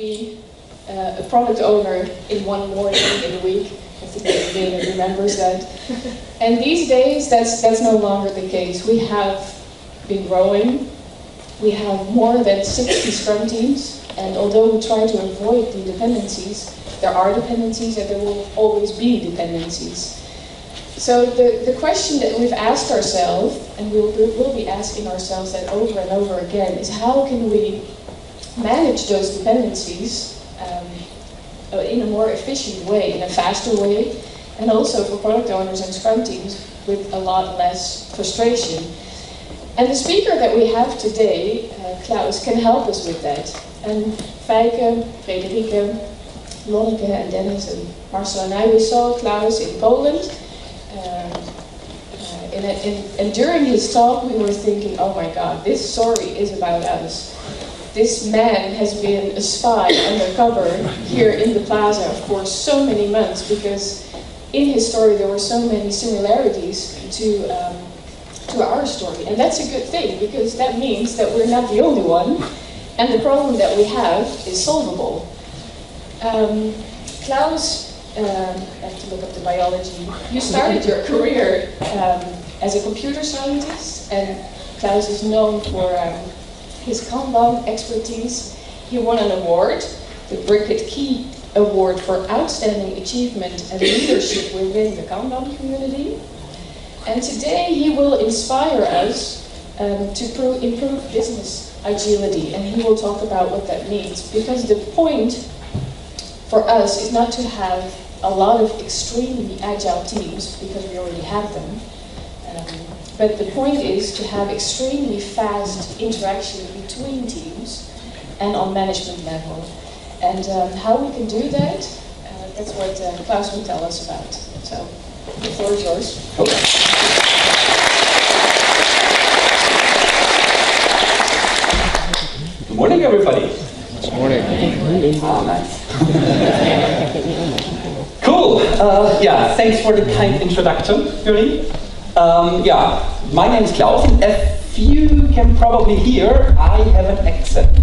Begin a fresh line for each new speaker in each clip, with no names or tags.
be a product owner in one morning in a week. I think everybody remembers that. And these days, that's no longer the case. We have been growing. We have more than 60 Scrum teams, and although we try to avoid the dependencies, there are dependencies and there will always be dependencies. So the question that we've asked ourselves, and we'll be asking ourselves that over and over again, is how can we manage those dependencies in a more efficient way, in a faster way, and also for product owners and Scrum teams with a lot less frustration. And the speaker that we have today, Klaus, can help us with that. And Feike, Frederike, Lonneke and Dennis and Marcel and I, we saw Klaus in Poland. And during his talk we were thinking, oh my god, this story is about us. This man has been a spy undercover here in the plaza, of course, so many months, because in his story there were so many similarities to our story. And that's a good thing, because that means that we're not the only one, and the problem that we have is solvable. Klaus, I have to look up the biology. You started your career as a computer scientist, and Klaus is known for his Kanban expertise. He won an award, the Bricket Key Award for Outstanding Achievement and Leadership within the Kanban community. And today he will inspire us to improve business agility, and he will talk about what that means, because the point for us is not to have a lot of extremely agile teams, because we already have them, but the point is to have extremely fast interaction between teams and on management level. And how we can do that, that's what Klaus will tell us about. So, the floor is yours.
Good morning, everybody.
Good morning.
Oh, nice. Cool. Yeah, thanks for the kind introduction, Yuri. Yeah, my name is Klaus, and as you can probably hear, I have an accent.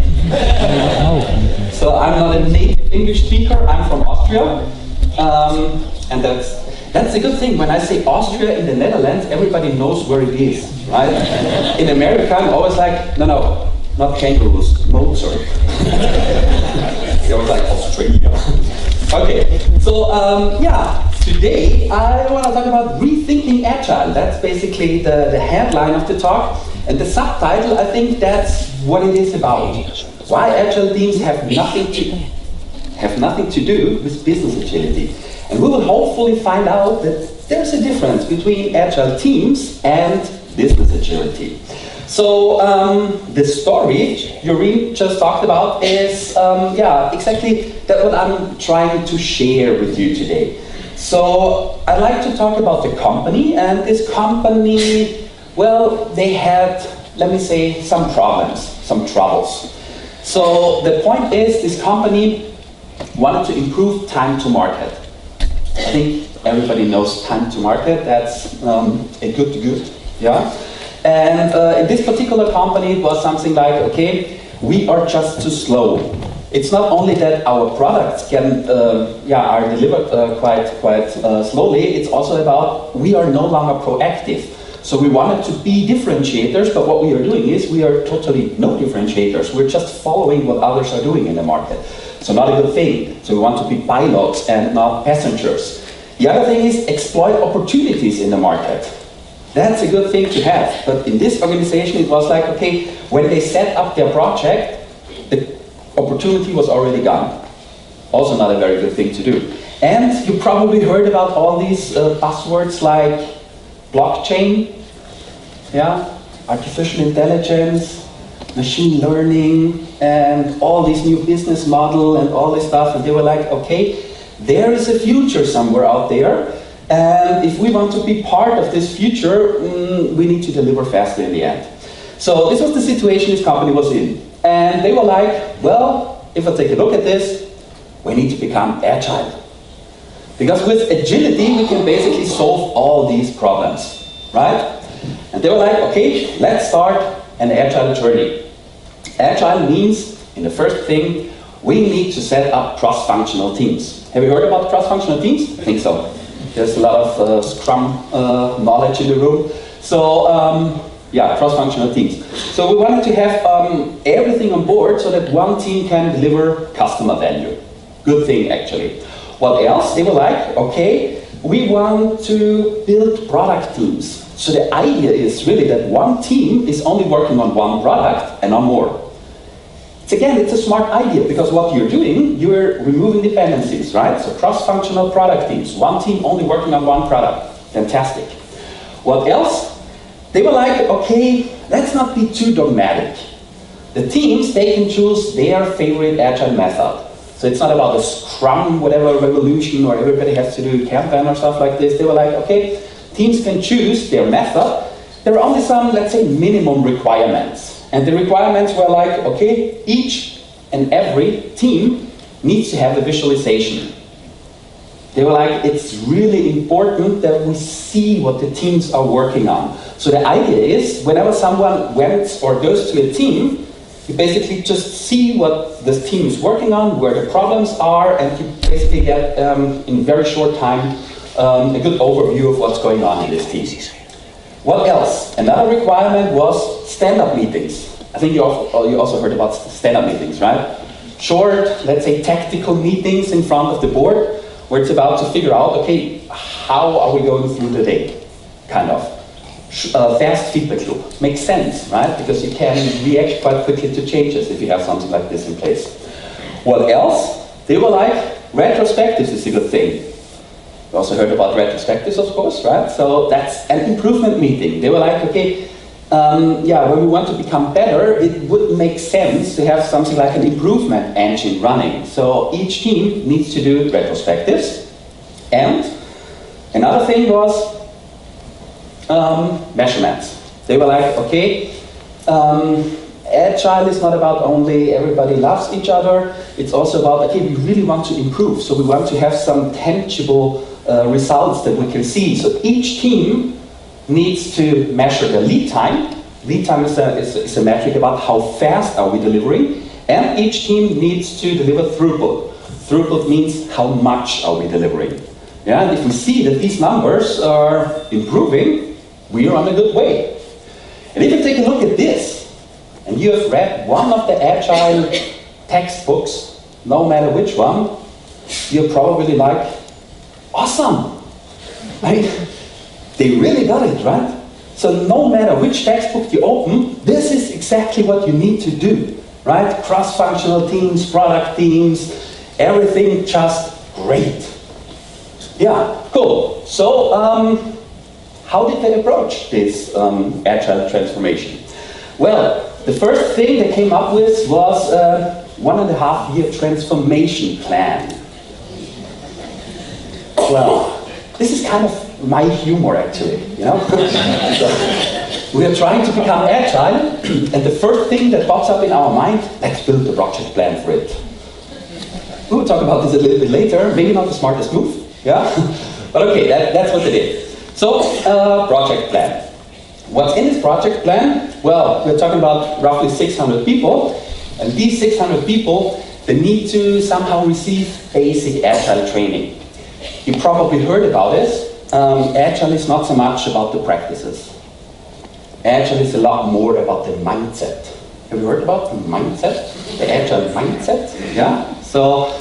So I'm not a native English speaker, I'm from Austria. And that's a good thing. When I say Austria in the Netherlands, everybody knows where it is, right? In America, I'm always like, no, not kangaroos, Mozart. They were like Australia. Okay, so yeah, today I want to talk about rethinking agile. That's basically the headline of the talk, and the subtitle, I think that's what it is about. Why agile teams have nothing to do with business agility. And we will hopefully find out that there's a difference between agile teams and business agility. So the story Yuri just talked about is yeah, exactly that what I'm trying to share with you today. So I'd like to talk about the company, and this company, well, they had, let me say, some problems, some troubles. So the point is, this company wanted to improve time to market. I think everybody knows time to market, that's a good, yeah? And in this particular company, it was something like, okay, we are just too slow. It's not only that our products can, are delivered quite slowly, it's also about we are no longer proactive. So we wanted to be differentiators, but what we are doing is we are totally no differentiators. We're just following what others are doing in the market. So not a good thing. So we want to be pilots and not passengers. The other thing is exploit opportunities in the market. That's a good thing to have. But in this organization, it was like, okay, when they set up their project, the opportunity was already gone. Also not a very good thing to do. And you probably heard about all these buzzwords like blockchain, yeah, artificial intelligence, machine learning, and all these new business model and all this stuff. And they were like, okay, there is a future somewhere out there. And if we want to be part of this future, we need to deliver faster in the end. So this was the situation this company was in. And they were like, well, if I take a look at this, we need to become agile. Because with agility, we can basically solve all these problems, right? And they were like, okay, let's start an agile journey. Agile means, in the first thing, we need to set up cross-functional teams. Have you heard about cross-functional teams? I think so. There's a lot of Scrum knowledge in the room. So, yeah, cross-functional teams. So we wanted to have everything on board so that one team can deliver customer value. Good thing, actually. What else? They were like, okay, we want to build product teams. So the idea is really that one team is only working on one product and not more. It's a smart idea, because what you're doing, you're removing dependencies, right? So cross-functional product teams, one team only working on one product. Fantastic. What else? They were like, okay, let's not be too dogmatic. The teams, they can choose their favorite agile method. So it's not about a Scrum, whatever, revolution, or everybody has to do Kanban or stuff like this. They were like, okay, teams can choose their method. There are only some, let's say, minimum requirements. And the requirements were like, okay, each and every team needs to have a visualization. They were like, it's really important that we see what the teams are working on. So the idea is, whenever someone went or goes to a team, you basically just see what this team is working on, where the problems are, and you basically get, in very short time, a good overview of what's going on in this team. What else? Another requirement was stand-up meetings. I think you also heard about stand-up meetings, right? Short, let's say, tactical meetings in front of the board, where it's about to figure out, okay, how are we going through the day, kind of. Fast feedback loop. Makes sense, right? Because you can react quite quickly to changes if you have something like this in place. What else? They were like, retrospectives is a good thing. We also heard about retrospectives, of course, right? So that's an improvement meeting. They were like, okay, when we want to become better, it would make sense to have something like an improvement engine running. So each team needs to do retrospectives. And another thing was measurements. They were like, okay, Agile is not about only everybody loves each other. It's also about, okay, we really want to improve. So we want to have some tangible results that we can see. So each team needs to measure the lead time. Lead time is a metric about how fast are we delivering. And each team needs to deliver throughput. Throughput means how much are we delivering. Yeah, and if we see that these numbers are improving, we are on a good way. And if you take a look at this, and you have read one of the Agile textbooks, no matter which one, you're probably like, awesome! I mean, they really got it, right? So no matter which textbook you open, this is exactly what you need to do, right? Cross-functional teams, product teams, everything just great. Yeah, cool. So, how did they approach this Agile transformation? Well, the first thing they came up with was a 1.5-year transformation plan. Well, this is kind of my humor, actually, you know? So, we are trying to become agile, and the first thing that pops up in our mind, let's build a project plan for it. We will talk about this a little bit later, maybe not the smartest move, yeah? But okay, that's what they did. So, project plan. What's in this project plan? Well, we're talking about roughly 600 people, and these 600 people, they need to somehow receive basic Agile training. You probably heard about this. Agile is not so much about the practices. Agile is a lot more about the mindset. Have you heard about the mindset? The Agile mindset? Yeah? So,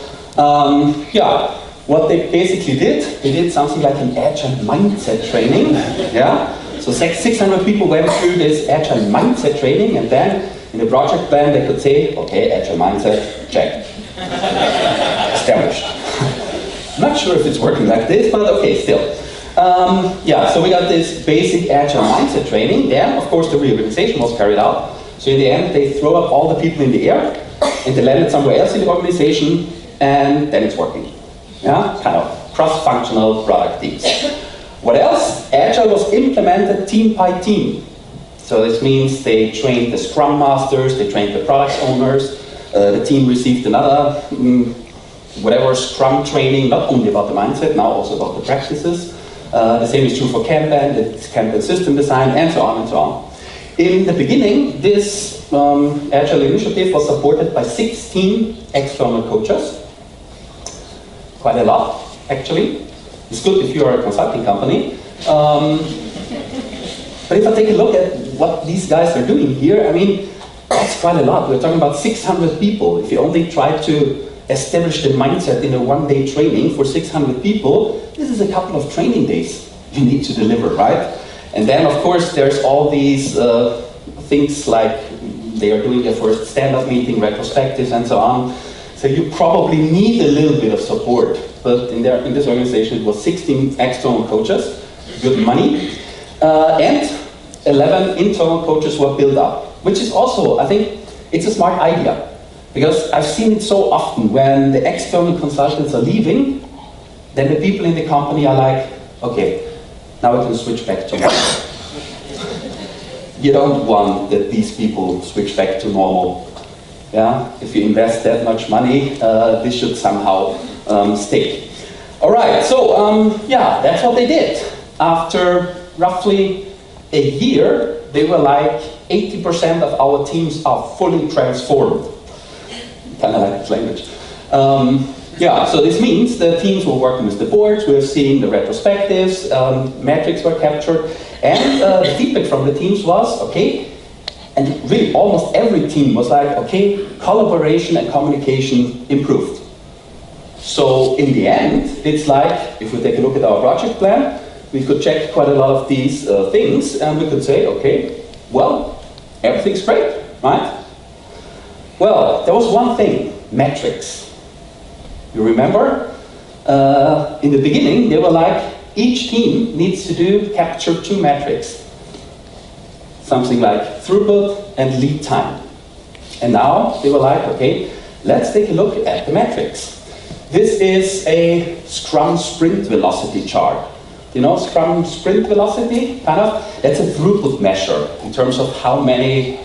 what they basically did, they did something like an Agile mindset training. Yeah? So 600 people went through this Agile mindset training, and then in the project plan they could say, okay, Agile mindset, check. Established. Not sure if it's working like this, but okay, still. So we got this basic Agile mindset training. Then, of course, the reorganization was carried out. So in the end, they throw up all the people in the air, and they landed somewhere else in the organization, and then it's working. Yeah, kind of cross-functional product teams. What else? Agile was implemented team by team. So this means they trained the Scrum Masters, they trained the product owners, the team received another whatever Scrum training, not only about the mindset, now also about the practices. The same is true for Kanban, the Kanban system design, and so on and so on. In the beginning, this Agile initiative was supported by 16 external coaches. Quite a lot, actually. It's good if you are a consulting company. But if I take a look at what these guys are doing here, I mean, that's quite a lot. We're talking about 600 people. If you only try to establish the mindset in a one-day training for 600 people, this is a couple of training days you need to deliver, right? And then, of course, there's all these things like they are doing their first stand-up meeting, retrospectives, and so on. So you probably need a little bit of support. But in this organization, it was 16 external coaches, good money, and 11 internal coaches were built up, which is also, I think, it's a smart idea. Because I've seen it so often when the external consultants are leaving, then the people in the company are like, okay, now we can switch back to normal. You don't want that these people switch back to normal. Yeah? If you invest that much money, this should somehow stick. All right, so yeah, that's what they did. After roughly a year, they were like 80% of our teams are fully transformed. Kind of like this language. Yeah, so this means the teams were working with the boards, we were seeing the retrospectives, metrics were captured, and the feedback from the teams was, okay, and really almost every team was like, okay, collaboration and communication improved. So in the end, it's like, if we take a look at our project plan, we could check quite a lot of these things, and we could say, okay, well, everything's great, right? Well, there was one thing, metrics. You remember? In the beginning, they were like, each team needs to capture 2 metrics. Something like throughput and lead time. And now they were like, okay, let's take a look at the metrics. This is a Scrum sprint velocity chart. You know, Scrum sprint velocity, kind of, that's a throughput measure in terms of how much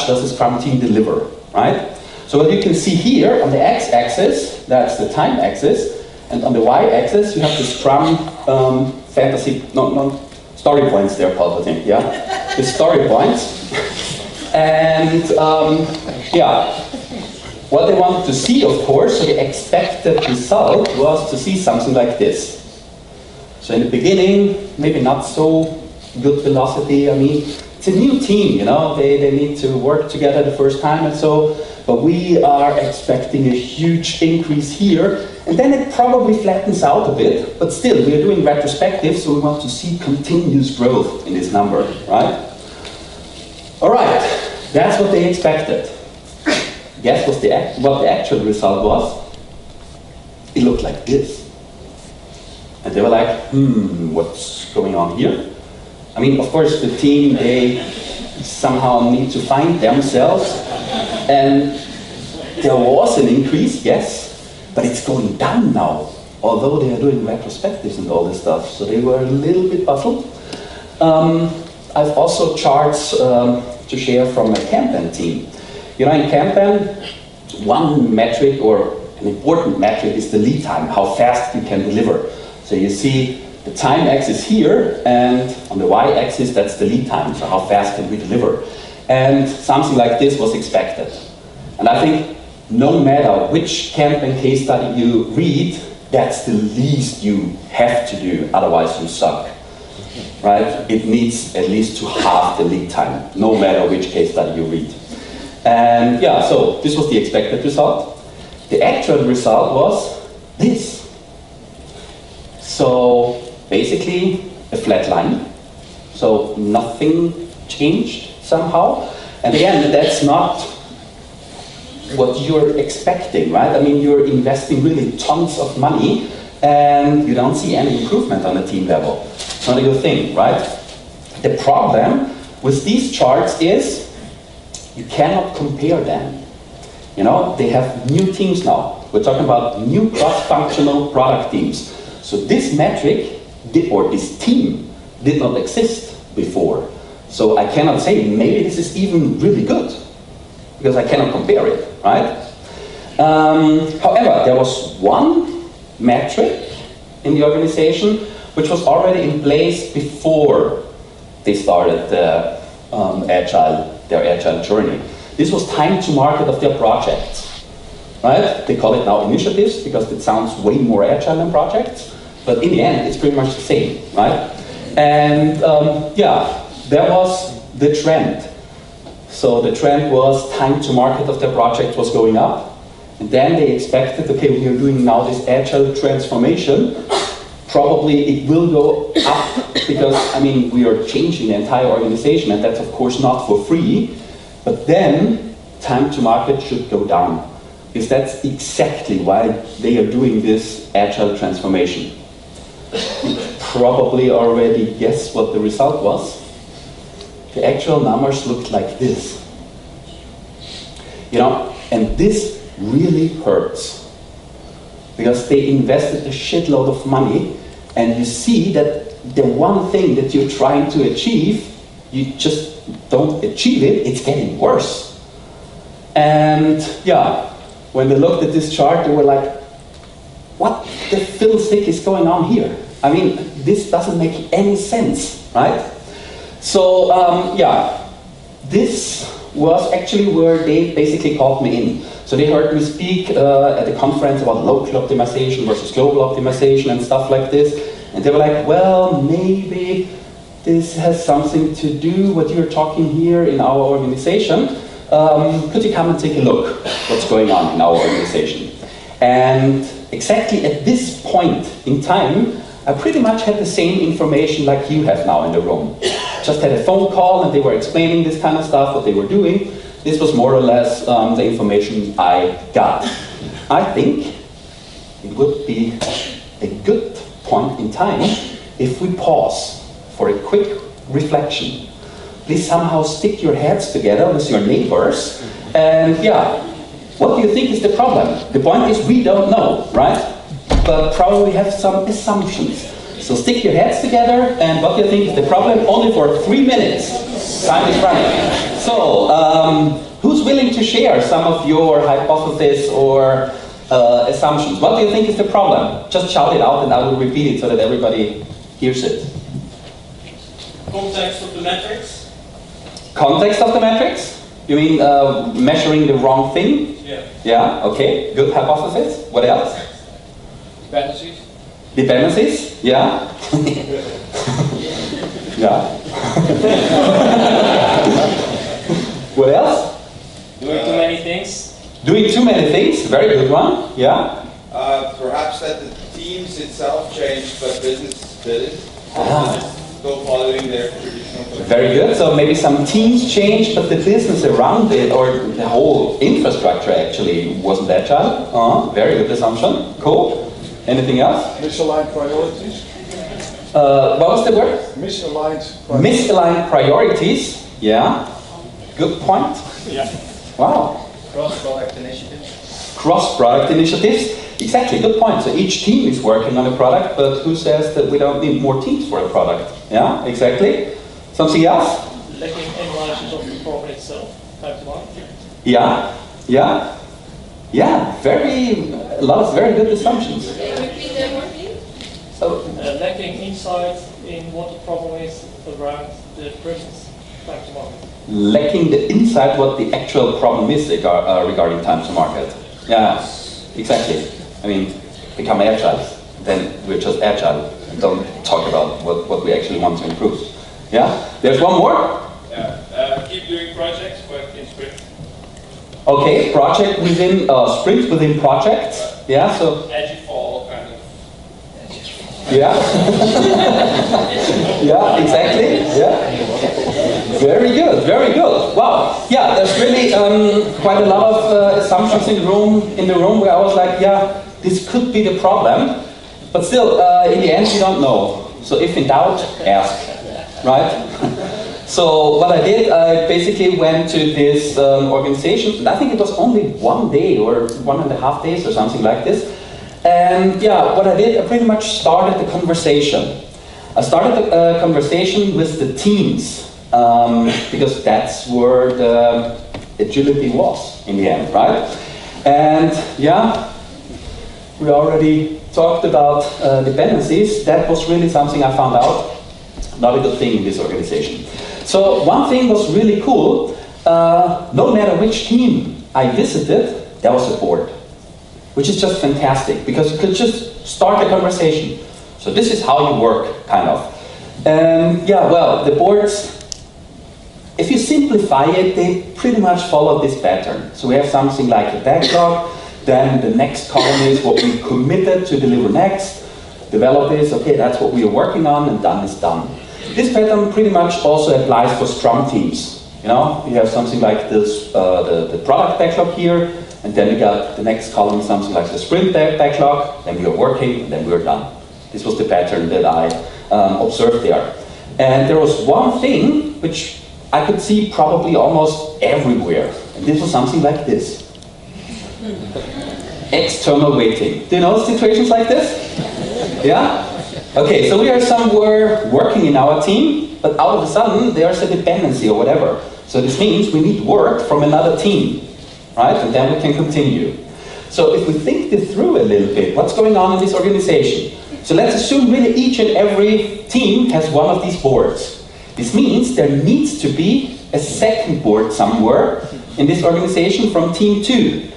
does the Scrum team deliver, right? So what you can see here on the x-axis, that's the time axis, and on the y-axis you have the Scrum story points, they're called, I think, yeah? The story points. And yeah, what they wanted to see, of course, so the expected result was to see something like this. So in the beginning, maybe not so good velocity. I mean, it's a new team, you know, they need to work together the first time and so, but we are expecting a huge increase here, and then it probably flattens out a bit, but still, we are doing retrospective, so we want to see continuous growth in this number, right? All right, that's what they expected. Guess what the actual result was? It looked like this. And they were like, what's going on here? I mean, of course, the team, they somehow need to find themselves. And there was an increase, yes, but it's going down now, although they are doing retrospectives and all this stuff. So they were a little bit puzzled. I've also charts to share from my Kanban team. You know, in Kanban, one metric or an important metric is the lead time, how fast you can deliver. So you see the time axis here, and on the y-axis, that's the lead time, so how fast can we deliver. And something like this was expected. And I think no matter which Kanban case study you read, that's the least you have to do, otherwise you suck. Right? It needs at least to halve the lead time, no matter which case study you read. And yeah, so this was the expected result. The actual result was this. So basically a flat line. So nothing changed somehow. And again, that's not what you're expecting, right? I mean, you're investing really tons of money and you don't see any improvement on the team level. It's not a good thing, right? The problem with these charts is you cannot compare them. You know, they have new teams now. We're talking about new cross-functional product teams. So this metric, or this team, did not exist before. So I cannot say, maybe this is even really good, because I cannot compare it, right? However, there was one metric in the organization which was already in place before they started their agile journey. This was time to market of their projects. Right? They call it now initiatives because it sounds way more agile than projects, but in the end it's pretty much the same, right? And yeah, that was the trend. So the trend was time to market of their project was going up, and then they expected, okay, we are doing now this agile transformation, probably it will go up because, I mean, we are changing the entire organization, and that's of course not for free, but then time to market should go down. Because that's exactly why they are doing this agile transformation. You probably already guess what the result was. The actual numbers looked like this. You know, and this really hurts. Because they invested a shitload of money, and you see that the one thing that you're trying to achieve, you just don't achieve it, it's getting worse. And yeah, when they looked at this chart, they were like, what the fiddlestick is going on here? I mean, this doesn't make any sense, right? So, yeah, this was actually where they basically called me in. So they heard me speak at a conference about local optimization versus global optimization and stuff like this. And they were like, well, maybe this has something to do with what you're talking here in our organization. Could you come and take a look what's going on in our organization? And exactly at this point in time, I pretty much had the same information like you have now in the room. Just had a phone call and they were explaining this kind of stuff, what they were doing. This was more or less the information I got. I think it would be a good point in time if we pause for a quick reflection. Please somehow stick your heads together with your neighbors, and yeah, what do you think is the problem? The point is we don't know, right? But probably have some assumptions. So stick your heads together, and what do you think is the problem? Only for 3 minutes. Time is running. So, who's willing to share some of your hypotheses or assumptions? What do you think is the problem? Just shout it out and I will repeat it so that everybody hears it.
Context of the metrics.
Context of the metrics? You mean measuring the wrong thing?
Yeah.
Yeah, okay, good hypothesis. What else?
Dependencies.
Dependencies? Yeah. Yeah. What else?
Doing too many things.
Doing too many things, very good one. Yeah.
Perhaps that the teams itself changed, but business didn't.
Ah.
Still following their traditional.
Very good. So maybe some teams changed, but the business around it, or the whole infrastructure actually wasn't agile. Very good assumption. Cool. Anything else?
Misaligned priorities.
What was the word?
Misaligned priorities.
Misaligned priorities. Yeah. Good point.
Yeah.
Wow.
Cross-product initiatives.
Cross-product initiatives. Exactly, good point. So each team is working on a product, but who says that we don't need more teams for a product? Yeah, exactly. Something else?
Lacking analysis of the problem itself. Time to market.
Yeah, yeah, yeah. A lot of very good assumptions.
Repeat that one, please.
So,
Lacking insight in what the problem is around the present time to market.
lacking the insight what the actual problem is regarding time to market. Yeah, exactly. I mean, become agile. Then we're just agile and don't talk about what we actually want to improve. Yeah? There's one more?
Yeah. Keep doing projects, but in sprint.
Okay, project within, sprint within projects. Yeah, so.
Agile kind of.
Yeah. Yeah, exactly. Yeah. Very good, very good. Wow. Yeah, there's really quite a lot of assumptions in the room where I was like, yeah, this could be the problem. But still, in the end, you don't know. So if in doubt, ask. Right? So what I did, I basically went to this organization, and I think it was only 1 day or 1.5 days or something like this. And yeah, what I did, I pretty much started the conversation. I started the conversation with the teams, because that's where the agility was in the end, right? And yeah, we already talked about dependencies. That was really something I found out, not a good thing in this organization. So one thing was really cool. No matter which team I visited, there was a board, which is just fantastic because you could just start a conversation. So this is how you work, kind of. And yeah, well, the boards, if you simplify it, they pretty much follow this pattern. So we have something like a backlog, then the next column is what we committed to deliver next. Develop is, okay, that's what we are working on, and done is done. This pattern pretty much also applies for Scrum teams. You know, you have something like this, the product backlog here, and then you got the next column, something like the sprint backlog, then we are working, and then we are done. This was the pattern that I observed there. And there was one thing which I could see probably almost everywhere, and this was something like this. External waiting. Do you know situations like this? Yeah? Okay, so we are somewhere working in our team, but all of a sudden there's a dependency or whatever. So this means we need work from another team, right? And then we can continue. So if we think this through a little bit, what's going on in this organization? So let's assume really each and every team has one of these boards. This means there needs to be a second board somewhere in this organization from team 2.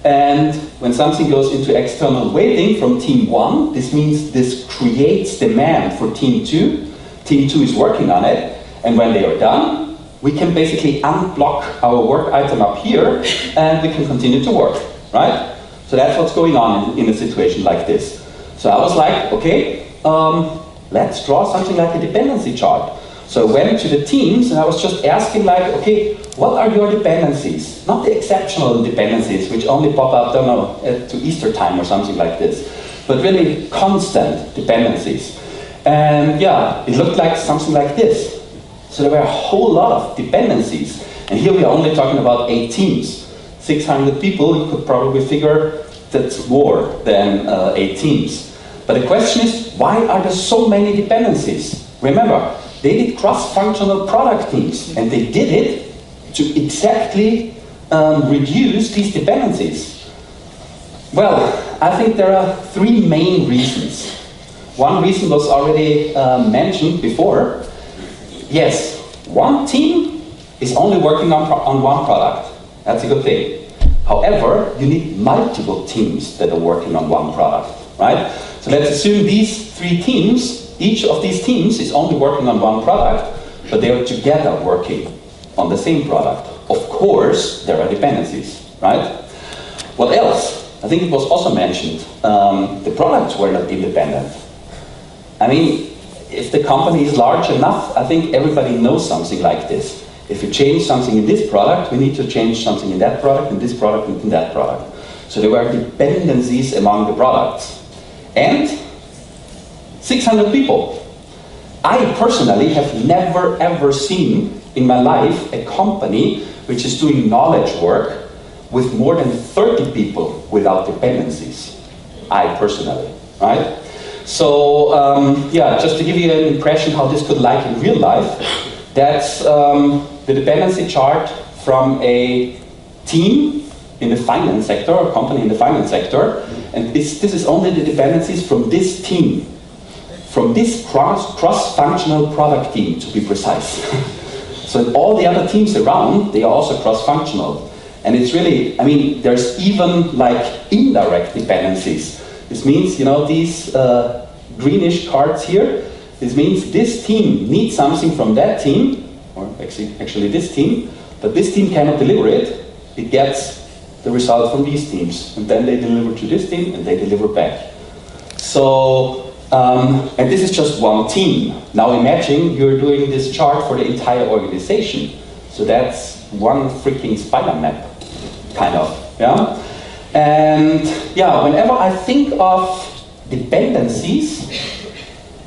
And when something goes into external waiting from team 1, this means this creates demand for team 2. Team 2 is working on it, and when they are done, we can basically unblock our work item up here, and we can continue to work, right? So that's what's going on in a situation like this. So I was like, okay, let's draw something like a dependency chart. So I went to the teams and I was just asking like, okay, what are your dependencies? Not the exceptional dependencies which only pop up, don't know, to Easter time or something like this, but really constant dependencies. And yeah, it looked like something like this. So there were a whole lot of dependencies. And here we are only talking about 8 teams. 600 people, you could probably figure that's more than 8 teams. But the question is, why are there so many dependencies? Remember, they did cross-functional product teams, and they did it to exactly reduce these dependencies. Well, I think there are 3 main reasons. One reason was already mentioned before. Yes, one team is only working on one product. That's a good thing. However, you need multiple teams that are working on one product, right? So let's assume these 3 teams, each of these teams is only working on one product, but they are together working on the same product. Of course, there are dependencies, right? What else? I think it was also mentioned, the products were not independent. I mean, if the company is large enough, I think everybody knows something like this. If you change something in this product, we need to change something in that product, in this product, and in that product. So there were dependencies among the products. And 600 people. I personally have never ever seen in my life a company which is doing knowledge work with more than 30 people without dependencies. I personally, right? So yeah, just to give you an impression how this could like in real life, that's the dependency chart from a team in the finance sector, or company in the finance sector, and this is only the dependencies from this team, from this cross-functional product team, to be precise. So all the other teams around, they are also cross-functional. And it's really, I mean, there's even like indirect dependencies. This means, you know, these greenish cards here, this means this team needs something from that team, or actually this team, but this team cannot deliver it. It gets the result from these teams, and then they deliver to this team, and they deliver back. So, and this is just one team. Now imagine you're doing this chart for the entire organization. So that's one freaking spider map, kind of, yeah? And yeah, whenever I think of dependencies,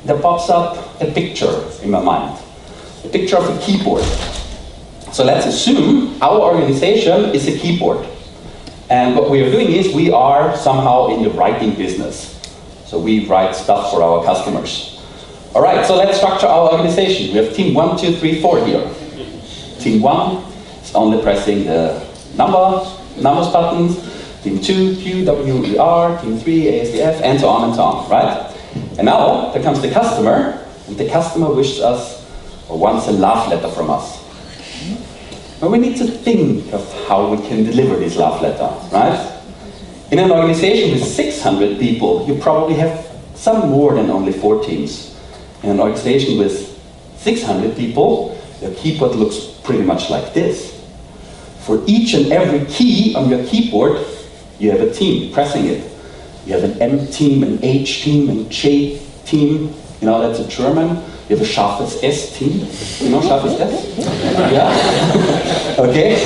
there pops up a picture in my mind. A picture of a keyboard. So let's assume our organization is a keyboard. And what we are doing is we are somehow in the writing business. So we write stuff for our customers. All right, so let's structure our organization. We have team 1, 2, 3, 4 here. Team 1 is only pressing the numbers buttons. Team 2, Q, W, E, R. Team 3, ASDF, and so on, right? And now there comes the customer, and the customer wishes us or wants a love letter from us. But we need to think of how we can deliver this love letter, right? In an organization with 600 people, you probably have some more than only 4 teams. In an organization with 600 people, your keyboard looks pretty much like this. For each and every key on your keyboard, you have a team pressing it. You have an M team, an H team, an J team. You know, that's a German. You have a scharfes S team. You know scharfes S? Yeah? Okay.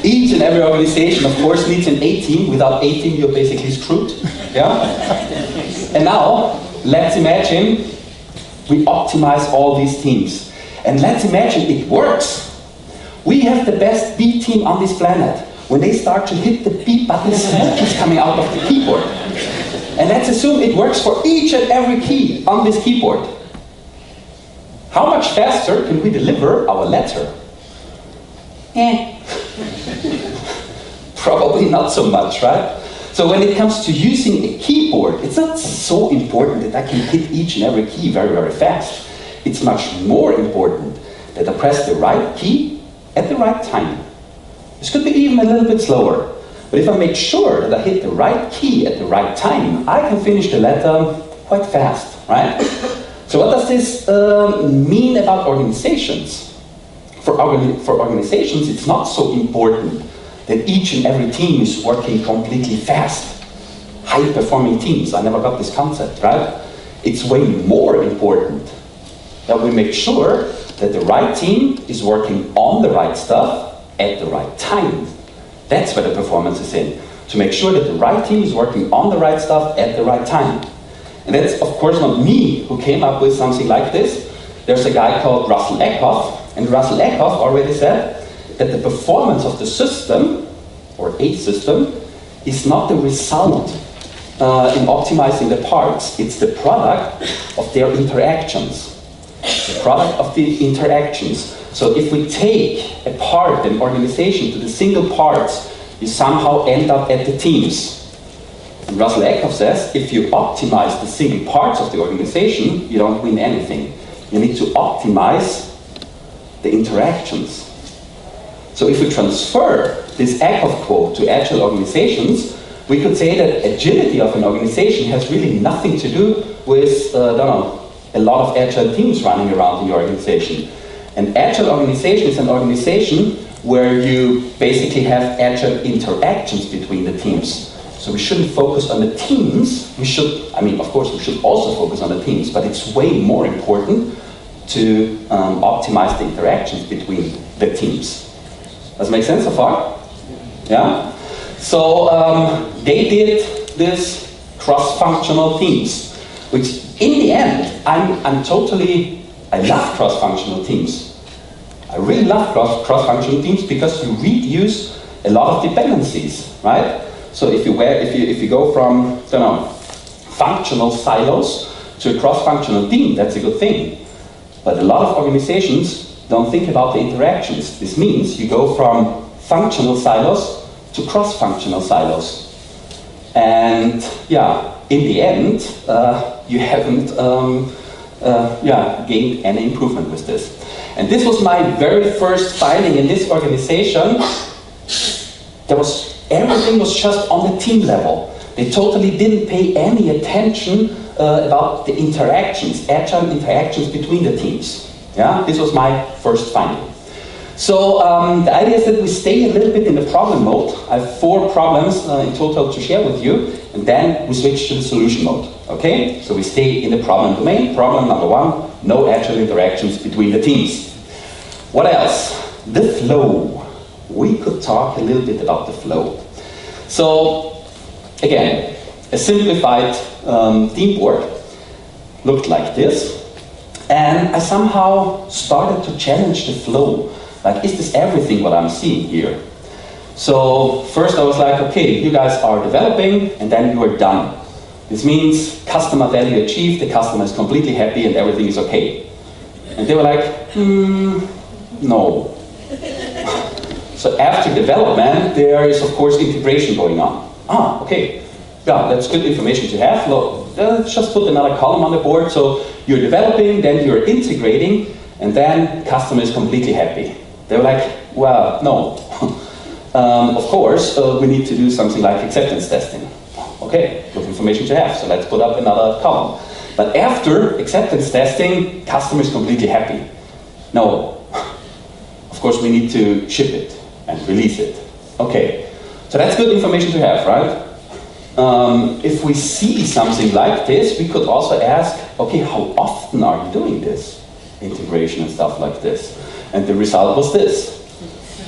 Each and every organization, of course, needs an A team. Without A team, you're basically screwed. Yeah? And now, let's imagine we optimize all these teams. And let's imagine it works. We have the best B team on this planet. When they start to hit the B button, smoke is coming out of the keyboard. And let's assume it works for each and every key on this keyboard. How much faster can we deliver our letter? Probably not so much, right? So when it comes to using a keyboard, it's not so important that I can hit each and every key very, very fast. It's much more important that I press the right key at the right time. This could be even a little bit slower. But if I make sure that I hit the right key at the right time, I can finish the letter quite fast, right? So what does this mean about organizations? For organizations, it's not so important that each and every team is working completely fast. High-performing teams, I never got this concept, right? It's way more important that we make sure that the right team is working on the right stuff at the right time. That's where the performance is in. To make sure that the right team is working on the right stuff at the right time. And that's, of course, not me who came up with something like this. There's a guy called Russell Eckhoff, and Russell Eckhoff already said that the performance of the system, or a system, is not the result in optimizing the parts. It's the product of their interactions. The product of the interactions. So if we take apart an organization to the single parts, you somehow end up at the teams. And Russell Eckhoff says, if you optimize the single parts of the organization, you don't win anything. You need to optimize the interactions. So if we transfer this Eckhoff quote to agile organizations, we could say that agility of an organization has really nothing to do with, a lot of agile teams running around in your organization. An agile organization is an organization where you basically have agile interactions between the teams. So we shouldn't focus on the teams. We should, of course, we should also focus on the teams, but it's way more important to optimize the interactions between the teams. Does it make sense so far? Yeah? So they did this cross-functional teams, which in the end, I love cross-functional teams. I really love cross-functional teams because you reduce a lot of dependencies, right? So if you go from, functional silos to a cross-functional team, that's a good thing. But a lot of organizations don't think about the interactions. This means you go from functional silos to cross-functional silos. And in the end, you haven't gained any improvement with this. And this was my very first finding in this organization. Everything was just on the team level. They totally didn't pay any attention about the interactions, agile interactions between the teams. Yeah, this was my first finding. So the idea is that we stay a little bit in the problem mode. I have 4 problems in total to share with you, and then we switch to the solution mode. Okay? So we stay in the problem domain. Problem number 1, no agile interactions between the teams. What else? The flow. We could talk a little bit about the flow. So, again, a simplified team board looked like this, and I somehow started to challenge the flow. Like, is this everything what I'm seeing here? So, first I was like, okay, you guys are developing, and then you are done. This means customer value achieved, the customer is completely happy, and everything is okay. And they were like, no. So after development, there is of course integration going on. Okay. Yeah, that's good information to have. Look, let's just put another column on the board. So you're developing, then you're integrating, And then customer is completely happy. They were like, well, no. Of course, we need to do something like acceptance testing. Okay, good information to have, so let's put up another column. But after acceptance testing, customer is completely happy. No, of course we need to ship it and release it. Okay, so that's good information to have, right? If we see something like this, we could also ask, okay, how often are you doing this? Integration and stuff like this. And the result was this.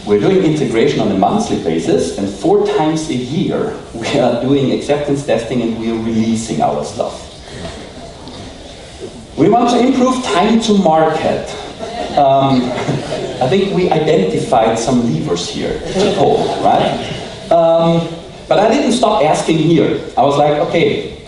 We're doing integration on a monthly basis, and 4 times a year we are doing acceptance testing and we are releasing our stuff. We want to improve time to market. I think we identified some levers here to pull, right? But I didn't stop asking here. I was like, okay,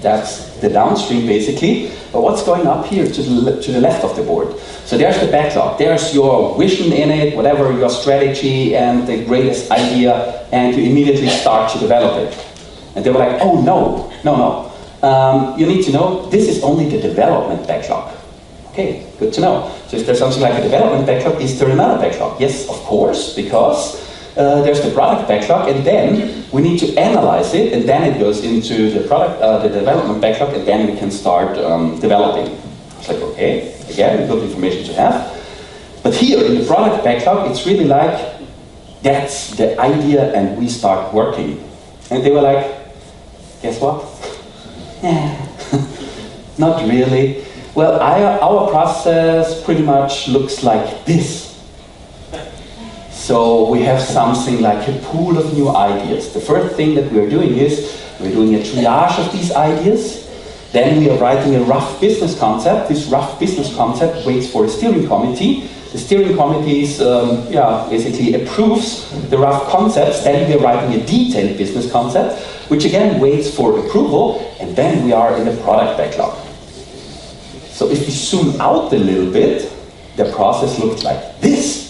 that's the downstream basically, but what's going up here to the left of the board? So there's the backlog, there's your vision in it, whatever your strategy and the greatest idea, and you immediately start to develop it. And they were like, oh no. You need to know, this is only the development backlog. Okay, good to know. So if there's something like a development backlog, is there another backlog? Yes, of course, because there's the product backlog, and then we need to analyze it, and then it goes into the the development backlog, and then we can start developing. It's like, okay, again, good information to have. But here in the product backlog, it's really like, that's the idea, and we start working. And they were like, guess what? Not really. Well, our process pretty much looks like this. So we have something like a pool of new ideas. The first thing that we're doing is we're doing a triage of these ideas. Then we are writing a rough business concept. This rough business concept waits for a steering committee. The steering committee basically approves the rough concepts. Then we are writing a detailed business concept, which again waits for approval. And then we are in the product backlog. So if we zoom out a little bit, the process looks like this.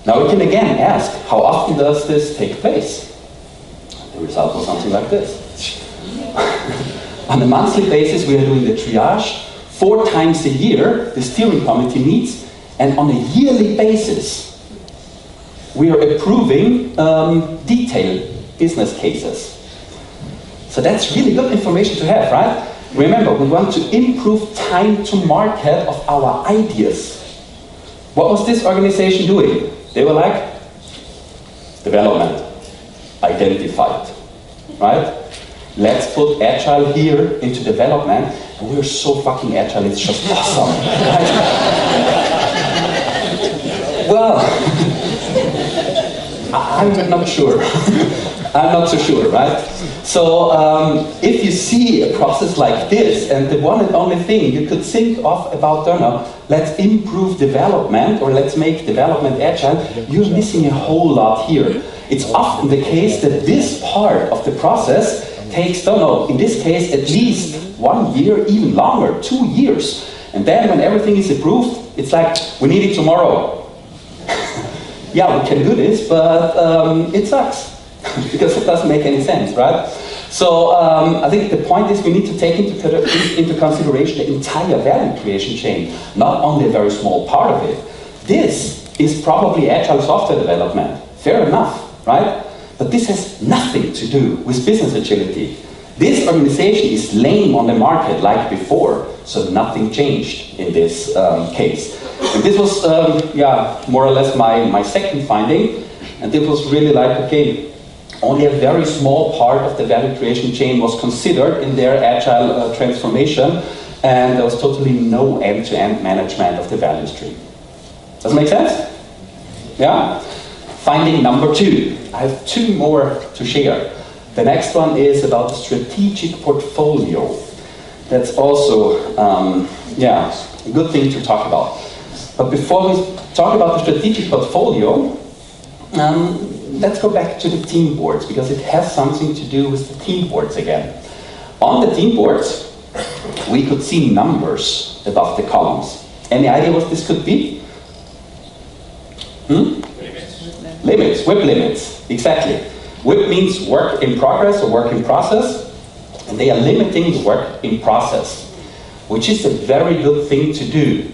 Now we can again ask, how often does this take place? The result was something like this. On a monthly basis, we are doing the triage. 4 times a year, the steering committee meets, and on a yearly basis, we are approving detailed business cases. So that's really good information to have, right? Remember, we want to improve time to market of our ideas. What was this organization doing? They were like, development, identified, right? Let's put agile here into development, and we're so fucking agile, it's just awesome, right? Well, I'm not sure. I'm not so sure, right? So if you see a process like this, and the one and only thing you could think of about, let's improve development, or let's make development agile, you're missing a whole lot here. It's often the case that this part of the process takes, in this case, at least 1 year, even longer, 2 years. And then when everything is approved, it's like, we need it tomorrow. Yeah, we can do this, but it sucks. Because it doesn't make any sense, right? So I think the point is we need to take into consideration the entire value creation chain, not only a very small part of it. This is probably agile software development. Fair enough, right? But this has nothing to do with business agility. This organization is lame on the market like before, so nothing changed in this case. And this was, more or less my second finding. And it was really like, okay, only a very small part of the value creation chain was considered in their agile transformation, and there was totally no end-to-end management of the value stream. Does it make sense? Yeah? Finding number 2. I have 2 more to share. The next one is about the strategic portfolio. That's also, a good thing to talk about. But before we talk about the strategic portfolio, let's go back to the team boards, because it has something to do with the team boards again. On the team boards, we could see numbers above the columns. Any idea what this could be? Limits, WIP limits, exactly. WIP means work in progress or work in process, and they are limiting the work in process. which is a very good thing to do.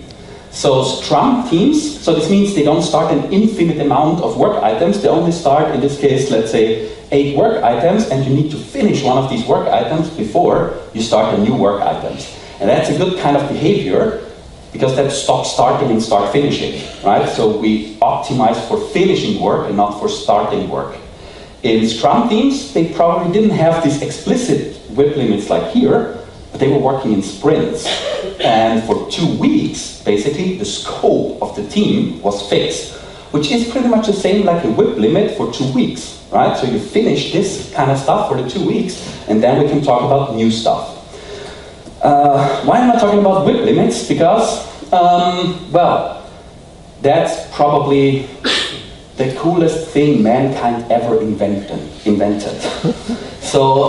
So Scrum teams, so this means they don't start an infinite amount of work items, they only start, in this case, let's say 8 work items, and you need to finish one of these work items before you start a new work items. And that's a good kind of behavior, because that stops starting and start finishing, right? So we optimize for finishing work and not for starting work. In Scrum teams, they probably didn't have these explicit WIP limits like here, but they were working in sprints. And for 2 weeks, basically, the scope of the team was fixed, which is pretty much the same like a WIP limit for 2 weeks, right? So you finish this kind of stuff for the 2 weeks, and then we can talk about new stuff. Why am I talking about WIP limits? Because, well, that's probably the coolest thing mankind ever invented. So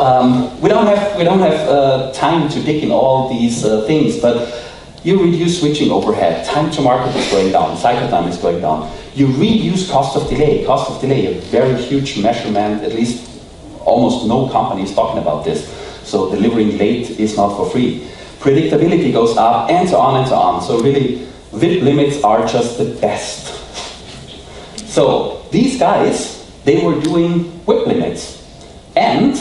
we don't have time to dig in all these things, but you reduce switching overhead, time to market is going down, cycle time is going down. You reduce cost of delay. Cost of delay, a very huge measurement, at least almost no company is talking about this. So delivering late is not for free. Predictability goes up, and so on and so on. So really, WIP limits are just the best. So these guys, they were doing WIP limits. And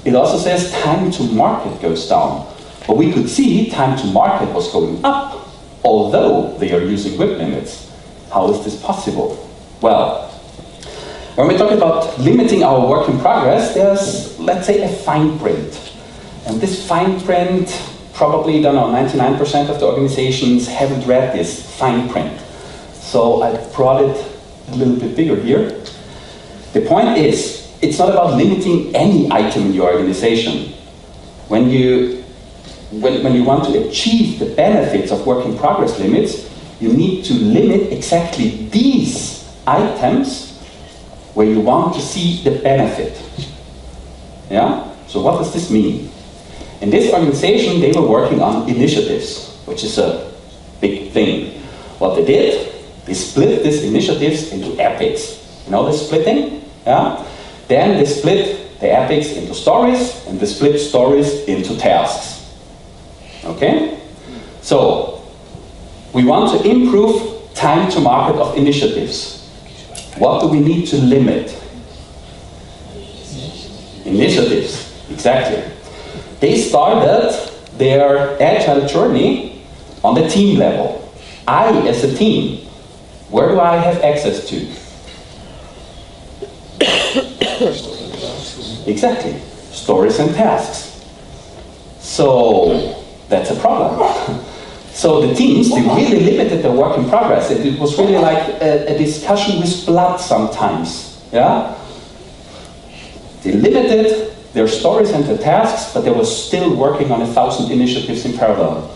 it also says time to market goes down. But we could see time to market was going up, although they are using WIP limits. How is this possible? Well, when we talk about limiting our work in progress, there's, let's say, a fine print. And this fine print, probably, I don't know, 99% of the organizations haven't read this fine print. So I brought it a little bit bigger here. The point is, it's not about limiting any item in your organization. When you want to achieve the benefits of work in progress limits, you need to limit exactly these items where you want to see the benefit. Yeah? So what does this mean? In this organization, they were working on initiatives, which is a big thing. What they did, they split these initiatives into epics. You know the splitting? Yeah? Then they split the epics into stories, and they split stories into tasks. Okay? So, we want to improve time to market of initiatives. What do we need to limit? Initiatives, exactly. They started their agile journey on the team level. I, as a team, where do I have access to? Exactly, stories and tasks. So that's a problem. So the teams, they really limited their work in progress. It was really like a discussion with blood sometimes. Yeah? They limited their stories and their tasks, but they were still working on 1,000 initiatives in parallel.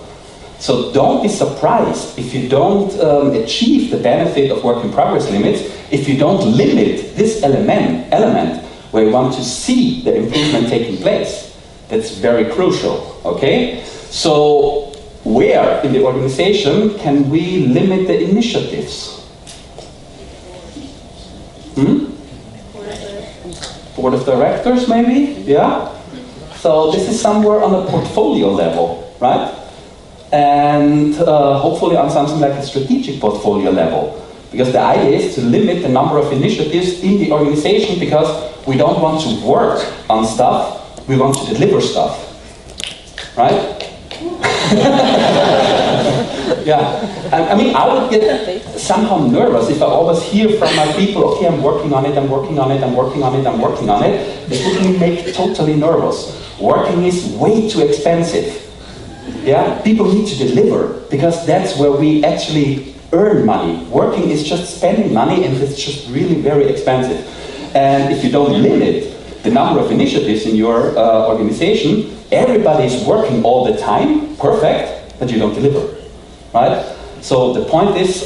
So don't be surprised if you don't achieve the benefit of work in progress limits, if you don't limit this element where you want to see the improvement taking place. That's very crucial, okay? So where in the organization can we limit the initiatives? Board of directors, maybe? Yeah? So this is somewhere on a portfolio level, right? And hopefully on something like a strategic portfolio level. Because the idea is to limit the number of initiatives in the organization, because we don't want to work on stuff, we want to deliver stuff. Right? Yeah. I mean, I would get somehow nervous if I always hear from my people, okay, I'm working on it, I'm working on it, I'm working on it, I'm working on it. It would make me totally nervous. Working is way too expensive. Yeah, people need to deliver, because that's where we actually earn money. Working is just spending money, and it's just really very expensive. And if you don't limit the number of initiatives in your organization, everybody is working all the time, perfect, but you don't deliver, right? So the point is,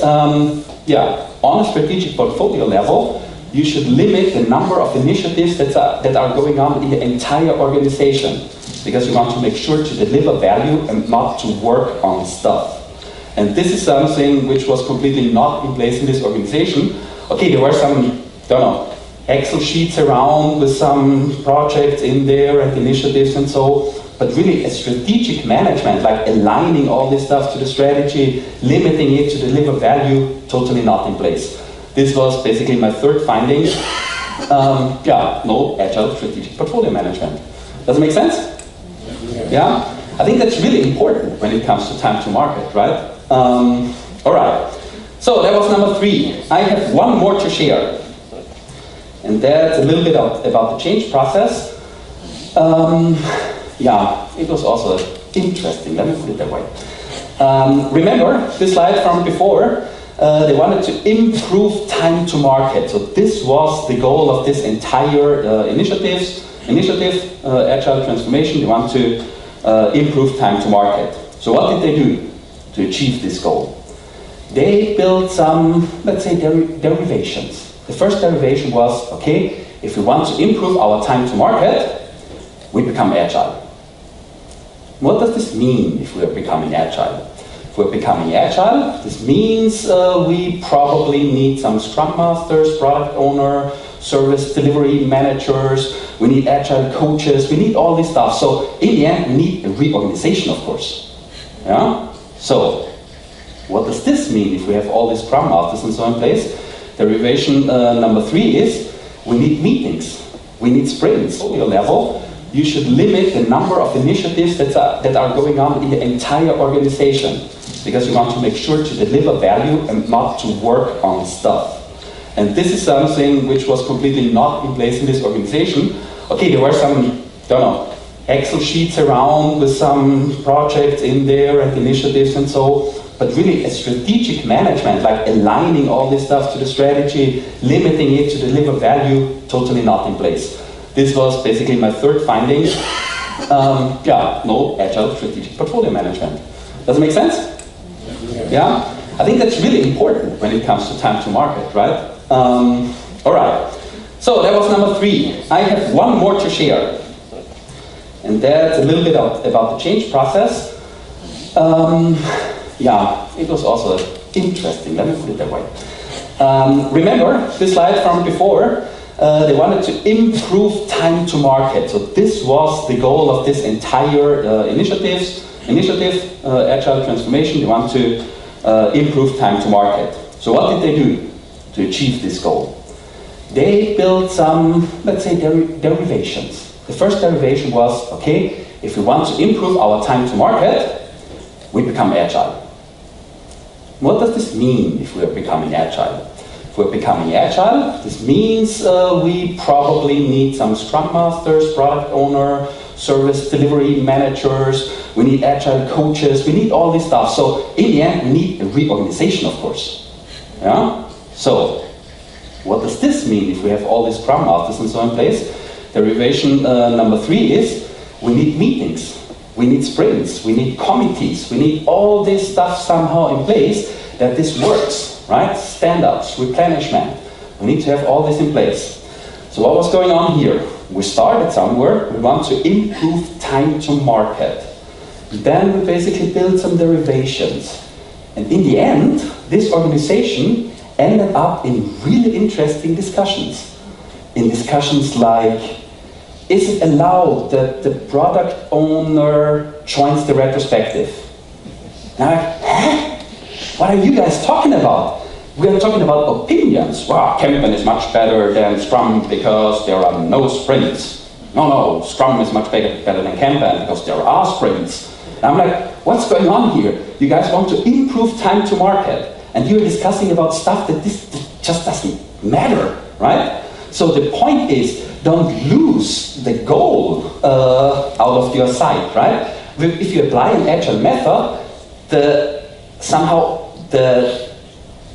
yeah, on a strategic portfolio level, you should limit the number of initiatives that are going on in the entire organization, because you want to make sure to deliver value and not to work on stuff. And this is something which was completely not in place in this organization. Okay, there were some, don't know, Excel sheets around with some projects in there and initiatives and so, but really a strategic management, like aligning all this stuff to the strategy, limiting it to deliver value, totally not in place. This was basically my third finding. Yeah, no agile strategic portfolio management. Does it make sense? Yeah? I think that's really important when it comes to time to market, right? All right. So that was number 3. I have one more to share. And that's a little bit about the change process. Yeah, it was also interesting, let me put it that way. Remember this slide from before? They wanted to improve time to market. So this was the goal of this entire initiative, Agile Transformation. They want to improve time to market. So what did they do to achieve this goal? They built some, let's say, derivations. The first derivation was, okay, if we want to improve our time to market, we become agile. What does this mean if we are becoming agile? If we're becoming agile, this means we probably need some Scrum Masters, product owner, service delivery managers, we need agile coaches, we need all this stuff. So in the end, we need a reorganization, of course. Yeah? So what does this mean if we have all these Scrum Masters and so on in place? Derivation number 3 is we need meetings, we need sprints. At your level, you should limit the number of initiatives that are going on in the entire organization, because you want to make sure to deliver value and not to work on stuff. And this is something which was completely not in place in this organization. Okay, there were some, don't know, Excel sheets around with some projects in there and initiatives and so, but really a strategic management, like aligning all this stuff to the strategy, limiting it to deliver value, totally not in place. This was basically my third finding. Yeah, no agile strategic portfolio management. Does it make sense? Yeah? I think that's really important when it comes to time to market, right? All right. So that was number 3. I have one more to share. And that's a little bit about the change process. Yeah, it was also interesting, let me put it that way. Remember this slide from before? They wanted to improve time to market. So this was the goal of this entire initiative, Agile Transformation. They want to improve time to market. So what did they do to achieve this goal? They built some, let's say, derivations. The first derivation was, okay, if we want to improve our time to market, we become agile. What does this mean if we are becoming agile? If we're becoming agile, this means we probably need some Scrum Masters, product owner, service delivery managers, we need agile coaches, we need all this stuff. So in the end, we need a reorganization, of course. Yeah? So what does this mean if we have all these Scrum Masters and so on in place? Derivation number 3 is we need meetings, we need sprints, we need committees, we need all this stuff somehow in place that this works, right? Stand-ups, replenishment. We need to have all this in place. So what was going on here? We started somewhere, we want to improve time to market. Then we basically built some derivations. And in the end, this organization ended up in really interesting discussions. In discussions like, is it allowed that the product owner joins the retrospective? Now, huh? What are you guys talking about? We are talking about opinions. Wow, Kanban is much better than Scrum because there are no sprints. No, Scrum is much better than Kanban because there are sprints. And I'm like, what's going on here? You guys want to improve time to market, and you're discussing about stuff that this just doesn't matter, right? So the point is, don't lose the goal out of your sight, right? If you apply an agile method,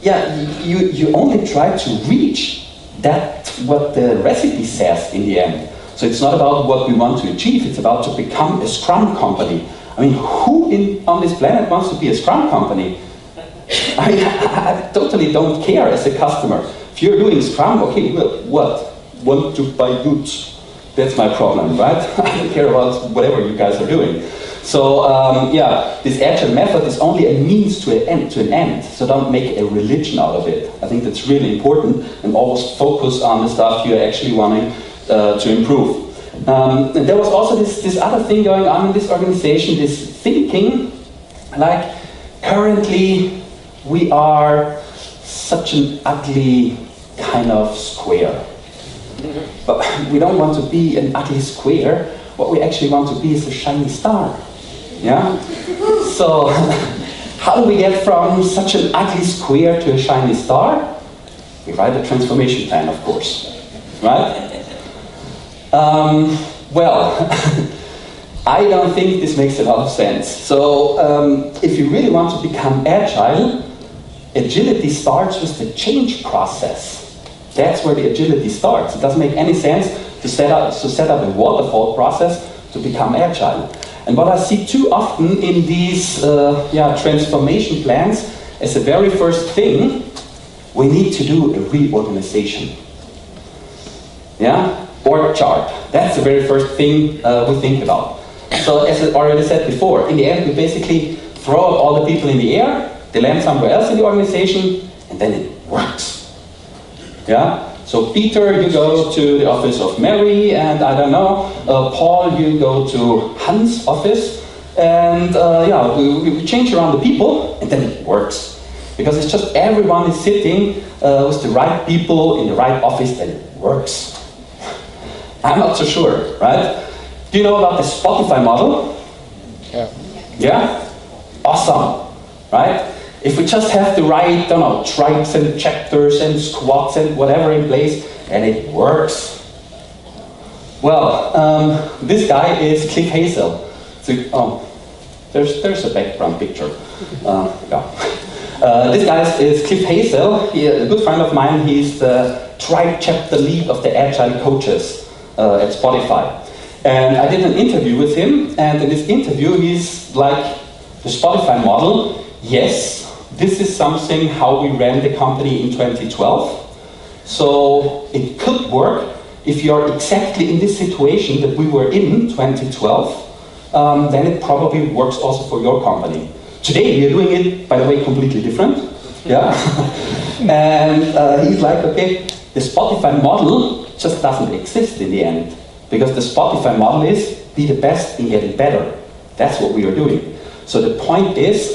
you only try to reach that what the recipe says in the end. So it's not about what we want to achieve, it's about to become a Scrum company. I mean, who on this planet wants to be a Scrum company? I totally don't care as a customer. If you're doing Scrum, okay, well, what? Want to buy goods. That's my problem, right? I don't care about whatever you guys are doing. So this agile method is only a means to an end. So don't make a religion out of it. I think that's really important, and always focus on the stuff you're actually wanting to improve. And there was also this other thing going on in this organization, this thinking, like currently we are such an ugly kind of square. But we don't want to be an ugly square. What we actually want to be is a shiny star. Yeah? So, how do we get from such an ugly square to a shiny star? We write a transformation plan, of course. Right? Well, I don't think this makes a lot of sense. So, if you really want to become agile, agility starts with the change process. That's where the agility starts. It doesn't make any sense to set up a waterfall process to become agile. And what I see too often in these transformation plans is the very first thing, we need to do a reorganization. Yeah? Org chart. That's the very first thing we think about. So as I already said before, in the end we basically throw out all the people in the air, they land somewhere else in the organization, and then it works. Yeah? So Peter, you go to the office of Mary, and I don't know, Paul, you go to Hans' office, and we change around the people, and then it works. Because it's just everyone is sitting with the right people in the right office, and it works. I'm not so sure, right? Do you know about the Spotify model?
Yeah.
Yeah? Awesome, right? If we just have the right, tribes and chapters and squads and whatever in place, and it works. Well, this guy is Cliff Hazel. So, there's a background picture. This guy is Cliff Hazel. He, a good friend of mine. He's the tribe chapter lead of the Agile Coaches at Spotify. And I did an interview with him, and in this interview he's like, the Spotify model, yes, this is something how we ran the company in 2012. So it could work if you're exactly in this situation that we were in 2012, then it probably works also for your company. Today we're doing it, by the way, completely different. Yeah. And he's like, okay, the Spotify model just doesn't exist in the end. Because the Spotify model is be the best in getting better. That's what we are doing. So the point is,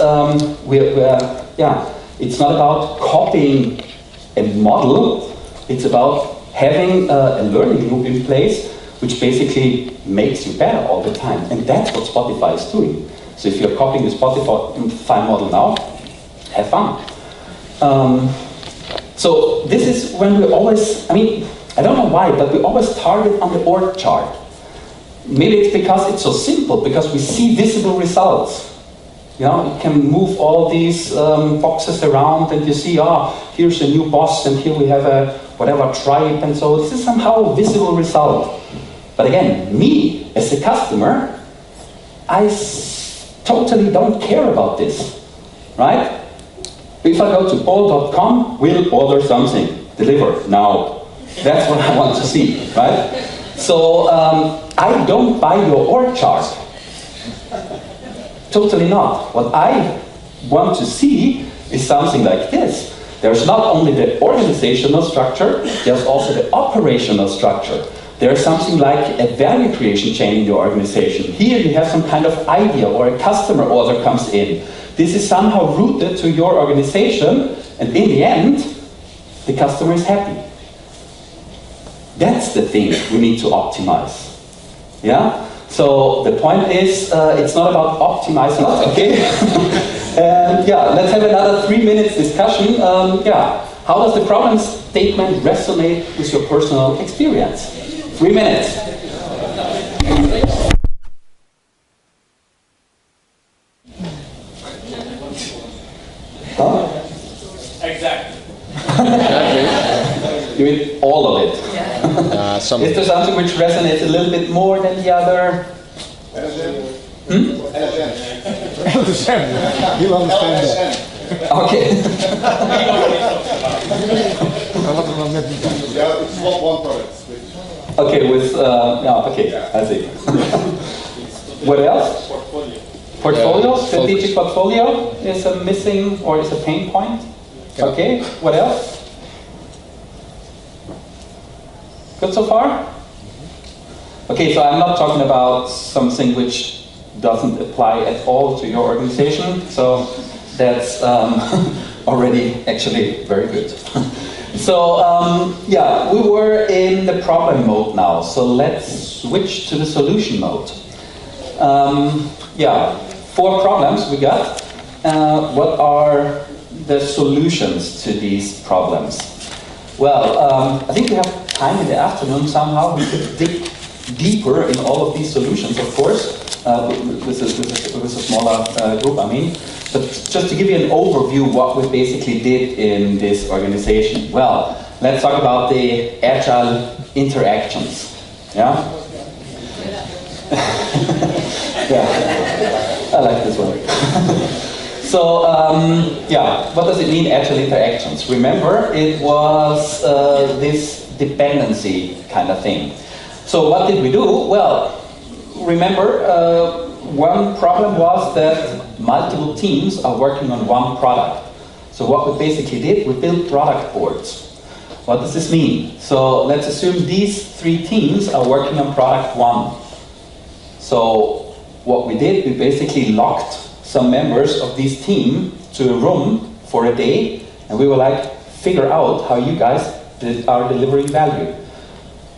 it's not about copying a model, it's about having a learning loop in place which basically makes you better all the time. And that's what Spotify is doing. So if you're copying the Spotify model now, have fun. So this is when we always, I don't know why, but we always target on the org chart. Maybe it's because it's so simple, because we see visible results. You know, you can move all these boxes around and you see, here's a new boss and here we have a whatever tribe, and so this is somehow a visible result. But again, me as a customer, I totally don't care about this, right? If I go to bol.com, we'll order something, deliver now. That's what I want to see, right? So I don't buy your org chart. Totally not. What I want to see is something like this. There's not only the organizational structure, there's also the operational structure. There's something like a value creation chain in your organization. Here you have some kind of idea or a customer order comes in. This is somehow rooted to your organization, and in the end, the customer is happy. That's the thing we need to optimize. Yeah? So the point is, it's not about optimizing, okay? And let's have another 3 minutes discussion. How does the problem statement resonate with your personal experience? 3 minutes. Huh?
Exactly.
You mean all of it? Is there something which resonates a little bit more than the other?
He'll understand that.
Okay.
Yeah, it's not one product.
Okay, I see. What else? Portfolio, strategic portfolio is a missing or is a pain point. Okay, what else? Good so far? Okay, so I'm not talking about something which doesn't apply at all to your organization, so that's already actually very good. So yeah, we were in the problem mode now, so let's switch to the solution mode. Yeah, 4 problems we got. What are the solutions to these problems? Well, I think we have time in the afternoon somehow. We could dig deeper in all of these solutions, of course, with a smaller group, I mean. But just to give you an overview what we basically did in this organization. Well, let's talk about the agile interactions. Yeah? Yeah, I like this one. So, yeah, what does it mean, agile interactions? Remember, it was this dependency kind of thing. So what did we do? Well, remember, one problem was that multiple teams are working on one product. So what we basically did, we built product boards. What does this mean? So let's assume these 3 teams are working on product 1. So what we did, we basically locked some members of this team to a room for a day, and we were like, figure out how you guys are delivering value.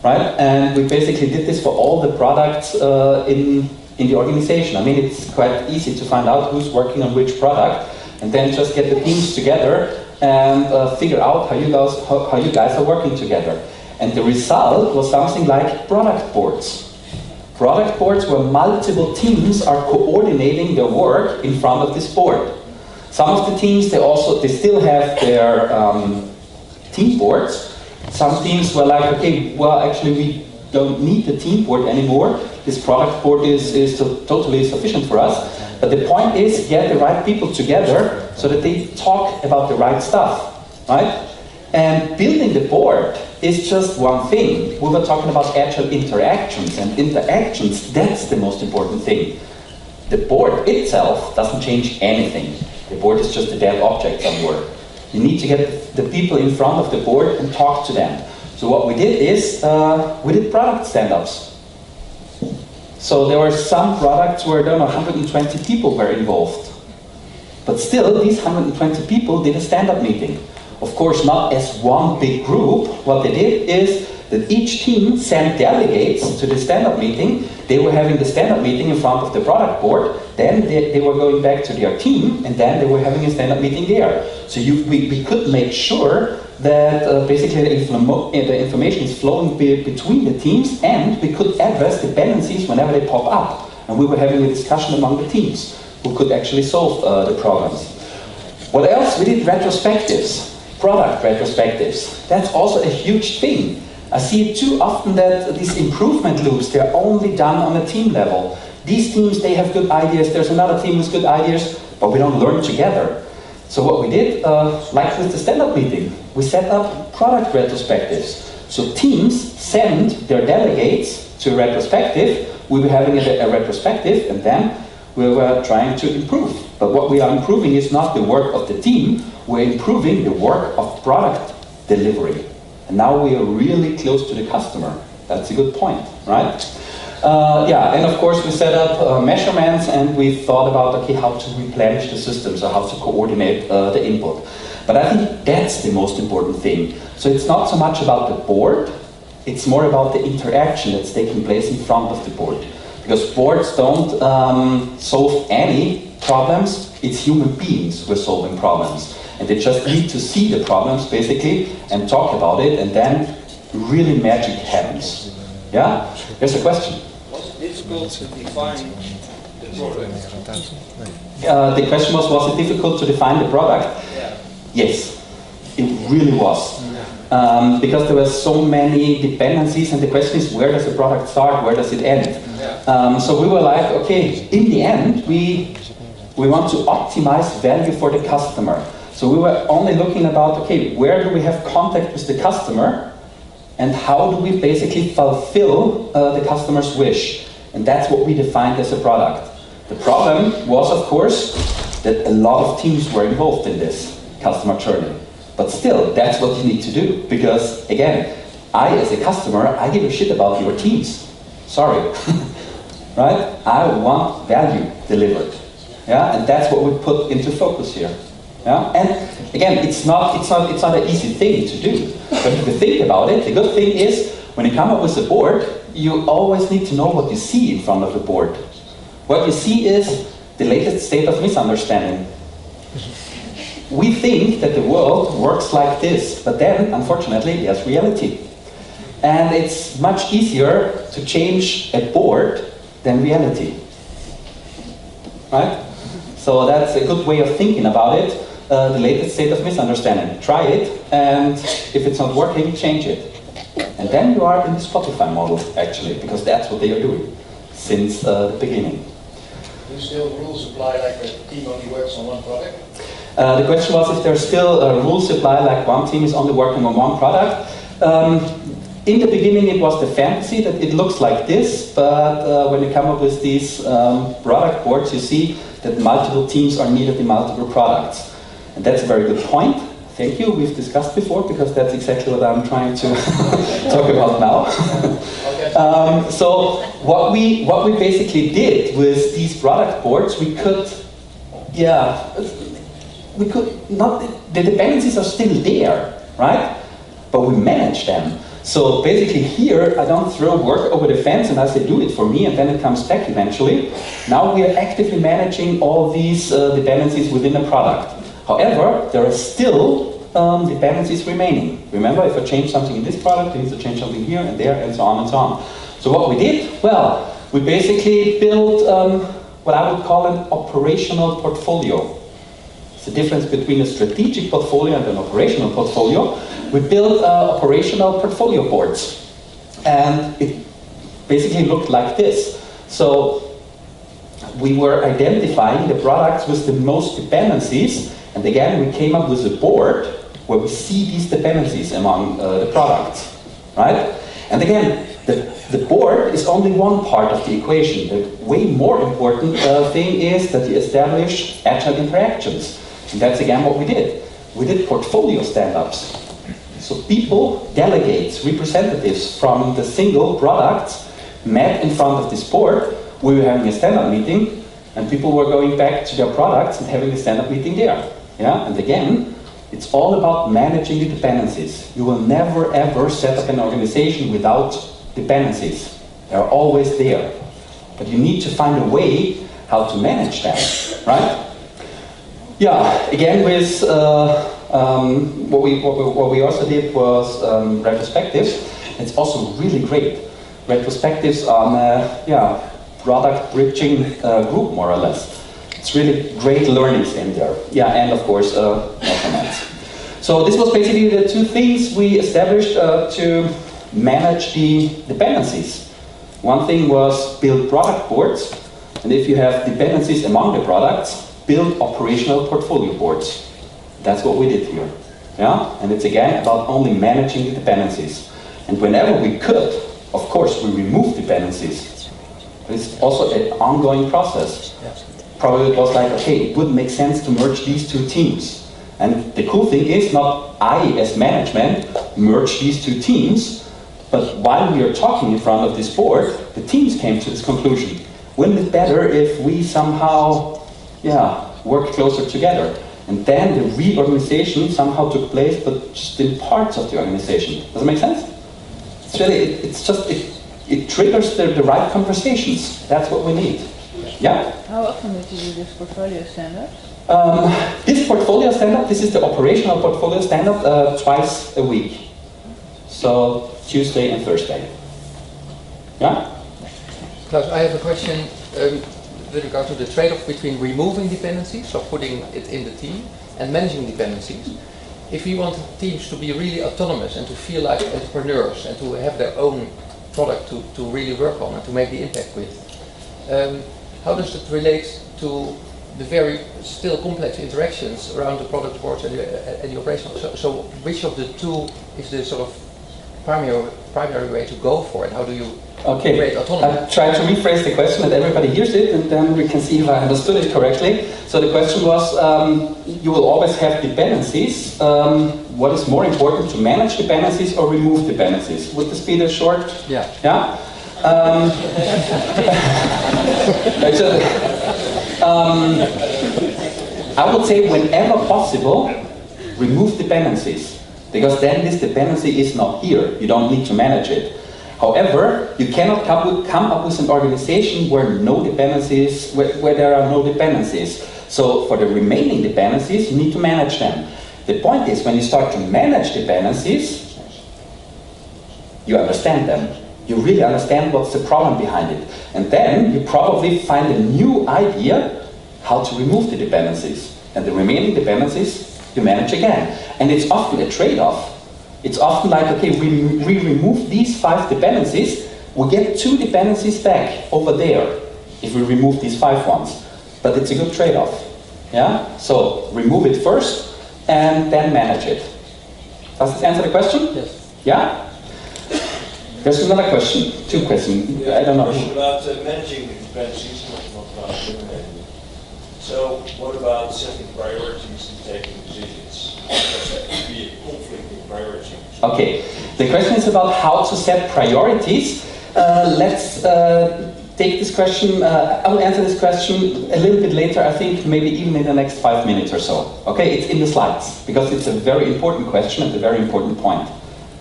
Right? And we basically did this for all the products in the organization. I mean, it's quite easy to find out who's working on which product, and then just get the teams together and figure out how you guys are working together. And the result was something like product boards. Product boards where multiple teams are coordinating their work in front of this board. Some of the teams, they still have their team boards. Some teams were like, okay, well, actually we don't need the team board anymore. This product board is totally sufficient for us. But the point is, get the right people together so that they talk about the right stuff, right? And building the board is just one thing. We were talking about agile interactions, and interactions, that's the most important thing. The board itself doesn't change anything. The board is just a dead object somewhere. You need to get the people in front of the board and talk to them. So what we did is, we did product stand-ups. So there were some products where, I don't know, 120 people were involved. But still, these 120 people did a stand-up meeting. Of course, not as one big group. What they did is that each team sent delegates to the stand-up meeting. They were having the stand-up meeting in front of the product board. Then they were going back to their team, and then they were having a stand-up meeting there. So we could make sure that basically the information is flowing between the teams, and we could address dependencies whenever they pop up. And we were having a discussion among the teams who could actually solve the problems. What else? We did retrospectives. Product retrospectives. That's also a huge thing. I see it too often that these improvement loops, they're only done on a team level. These teams, they have good ideas, there's another team with good ideas, but we don't learn together. So what we did, like with the stand-up meeting, we set up product retrospectives. So teams send their delegates to a retrospective. We were having a retrospective, and then we were trying to improve. But what we are improving is not the work of the team, we're improving the work of product delivery. And now we are really close to the customer. That's a good point, right? Yeah, and of course we set up measurements, and we thought about, okay, how to replenish the system, so how to coordinate the input. But I think that's the most important thing. So it's not so much about the board, it's more about the interaction that's taking place in front of the board. Because boards don't solve any problems, it's human beings who are solving problems. And they just need to see the problems, basically, and talk about it, and then really magic happens. Yeah? There's a question.
Was it difficult to define the product?
The question was it difficult to define the product?
Yeah.
Yes, it really was. Because there were so many dependencies, and the question is, where does the product start, where does it end?
Yeah.
So we were like, okay, in the end, we want to optimize value for the customer. So we were only looking about, okay, where do we have contact with the customer, and how do we basically fulfill the customer's wish? And that's what we defined as a product. The problem was, of course, that a lot of teams were involved in this customer journey. But still, that's what you need to do. Because, again, I, as a customer, I give a shit about your teams. Sorry, right? I want value delivered. Yeah, and that's what we put into focus here. Yeah, and again, it's not an easy thing to do. But if you think about it, the good thing is when you come up with a board, you always need to know what you see in front of the board. What you see is the latest state of misunderstanding. We think that the world works like this, but then, unfortunately, there's reality. And it's much easier to change a board than reality. Right? So that's a good way of thinking about it. The latest state of misunderstanding. Try it, and if it's not working, change it. And then you are in the Spotify model, actually, because that's what they are doing since the beginning.
Do still rules apply like a team only works on one product?
The question was if there's still rules apply like one team is only working on one product. In the beginning it was the fantasy that it looks like this, but when you come up with these product boards, you see that multiple teams are needed in multiple products. And that's a very good point. Thank you. We've discussed before because that's exactly what I'm trying to talk about now. So what we basically did with these product boards, we could not, the dependencies are still there, right? But we manage them. So basically here, I don't throw work over the fence and I say do it for me and then it comes back eventually. Now we are actively managing all these dependencies within a product. However, there are still dependencies remaining. Remember, if I change something in this product, I need to change something here and there and so on and so on. So what we did? Well, we basically built what I would call an operational portfolio. It's the difference between a strategic portfolio and an operational portfolio. We built operational portfolio boards. And it basically looked like this. So we were identifying the products with the most dependencies. And again, we came up with a board where we see these dependencies among the products, right? And again, the board is only one part of the equation. The way more important thing is that you establish agile interactions. And that's again what we did. We did portfolio stand-ups. So people, delegates, representatives from the single products met in front of this board. We were having a stand-up meeting and people were going back to their products and having a stand-up meeting there. Yeah? And again, it's all about managing the dependencies. You will never ever set up an organization without dependencies. They're always there. But you need to find a way how to manage them, right? Yeah, again with what we also did was retrospectives. It's also really great. Retrospectives on product bridging group more or less. It's really great learnings in there. Yeah, and of course, more comments. So this was basically the two things we established to manage the dependencies. One thing was build product boards, and if you have dependencies among the products, build operational portfolio boards. That's what we did here. Yeah, and it's again about only managing the dependencies. And whenever we could, of course, we remove dependencies. It's also an ongoing process. Probably it was like, okay, it would make sense to merge these two teams. And the cool thing is not I, as management, merge these two teams, but while we are talking in front of this board, the teams came to this conclusion. Wouldn't it better if we somehow, work closer together? And then the reorganization somehow took place, but just in parts of the organization. Does it make sense? It's really, it triggers the right conversations. That's what we need. Yeah?
How often did you do this portfolio stand-up?
This portfolio stand-up, this is the operational portfolio stand-up twice a week. So Tuesday and Thursday. Yeah?
Klaus, I have a question with regard to the trade-off between removing dependencies, so putting it in the team, and managing dependencies. If you want teams to be really autonomous and to feel like entrepreneurs and to have their own product to really work on and to make the impact with, how does it relate to the very still complex interactions around the product boards and the operational? So which of the two is the sort of primary way to go for it? How do you create autonomy?
I try to rephrase the question that everybody hears it, and then we can see if I understood it correctly. So the question was, you will always have dependencies. What is more important, to manage dependencies or remove dependencies? Would this be the short?
Yeah.
Yeah? I would say whenever possible, remove dependencies, because then this dependency is not here. You don't need to manage it. However, you cannot come up with an organization where no dependencies, where there are no dependencies. So for the remaining dependencies, you need to manage them. The point is, when you start to manage dependencies, you understand them. You really understand what's the problem behind it. And then you probably find a new idea how to remove the dependencies. And the remaining dependencies, you manage again. And it's often a trade-off. It's often like, okay, we remove these 5 dependencies, we get 2 dependencies back over there if we remove these 5 ones. But it's a good trade-off. Yeah? So remove it first and then manage it. Does this answer the question?
Yes.
Yeah? There's another question. 2 questions. I don't know.
About managing the dependencies, not about eliminating them. So what about setting priorities and taking decisions? Because that could be a conflicting priority.
Okay, the question is about how to set priorities. Let's take this question, I will answer this question a little bit later, I think maybe even in the next 5 minutes or so. Okay, it's in the slides, because it's a very important question at a very important point.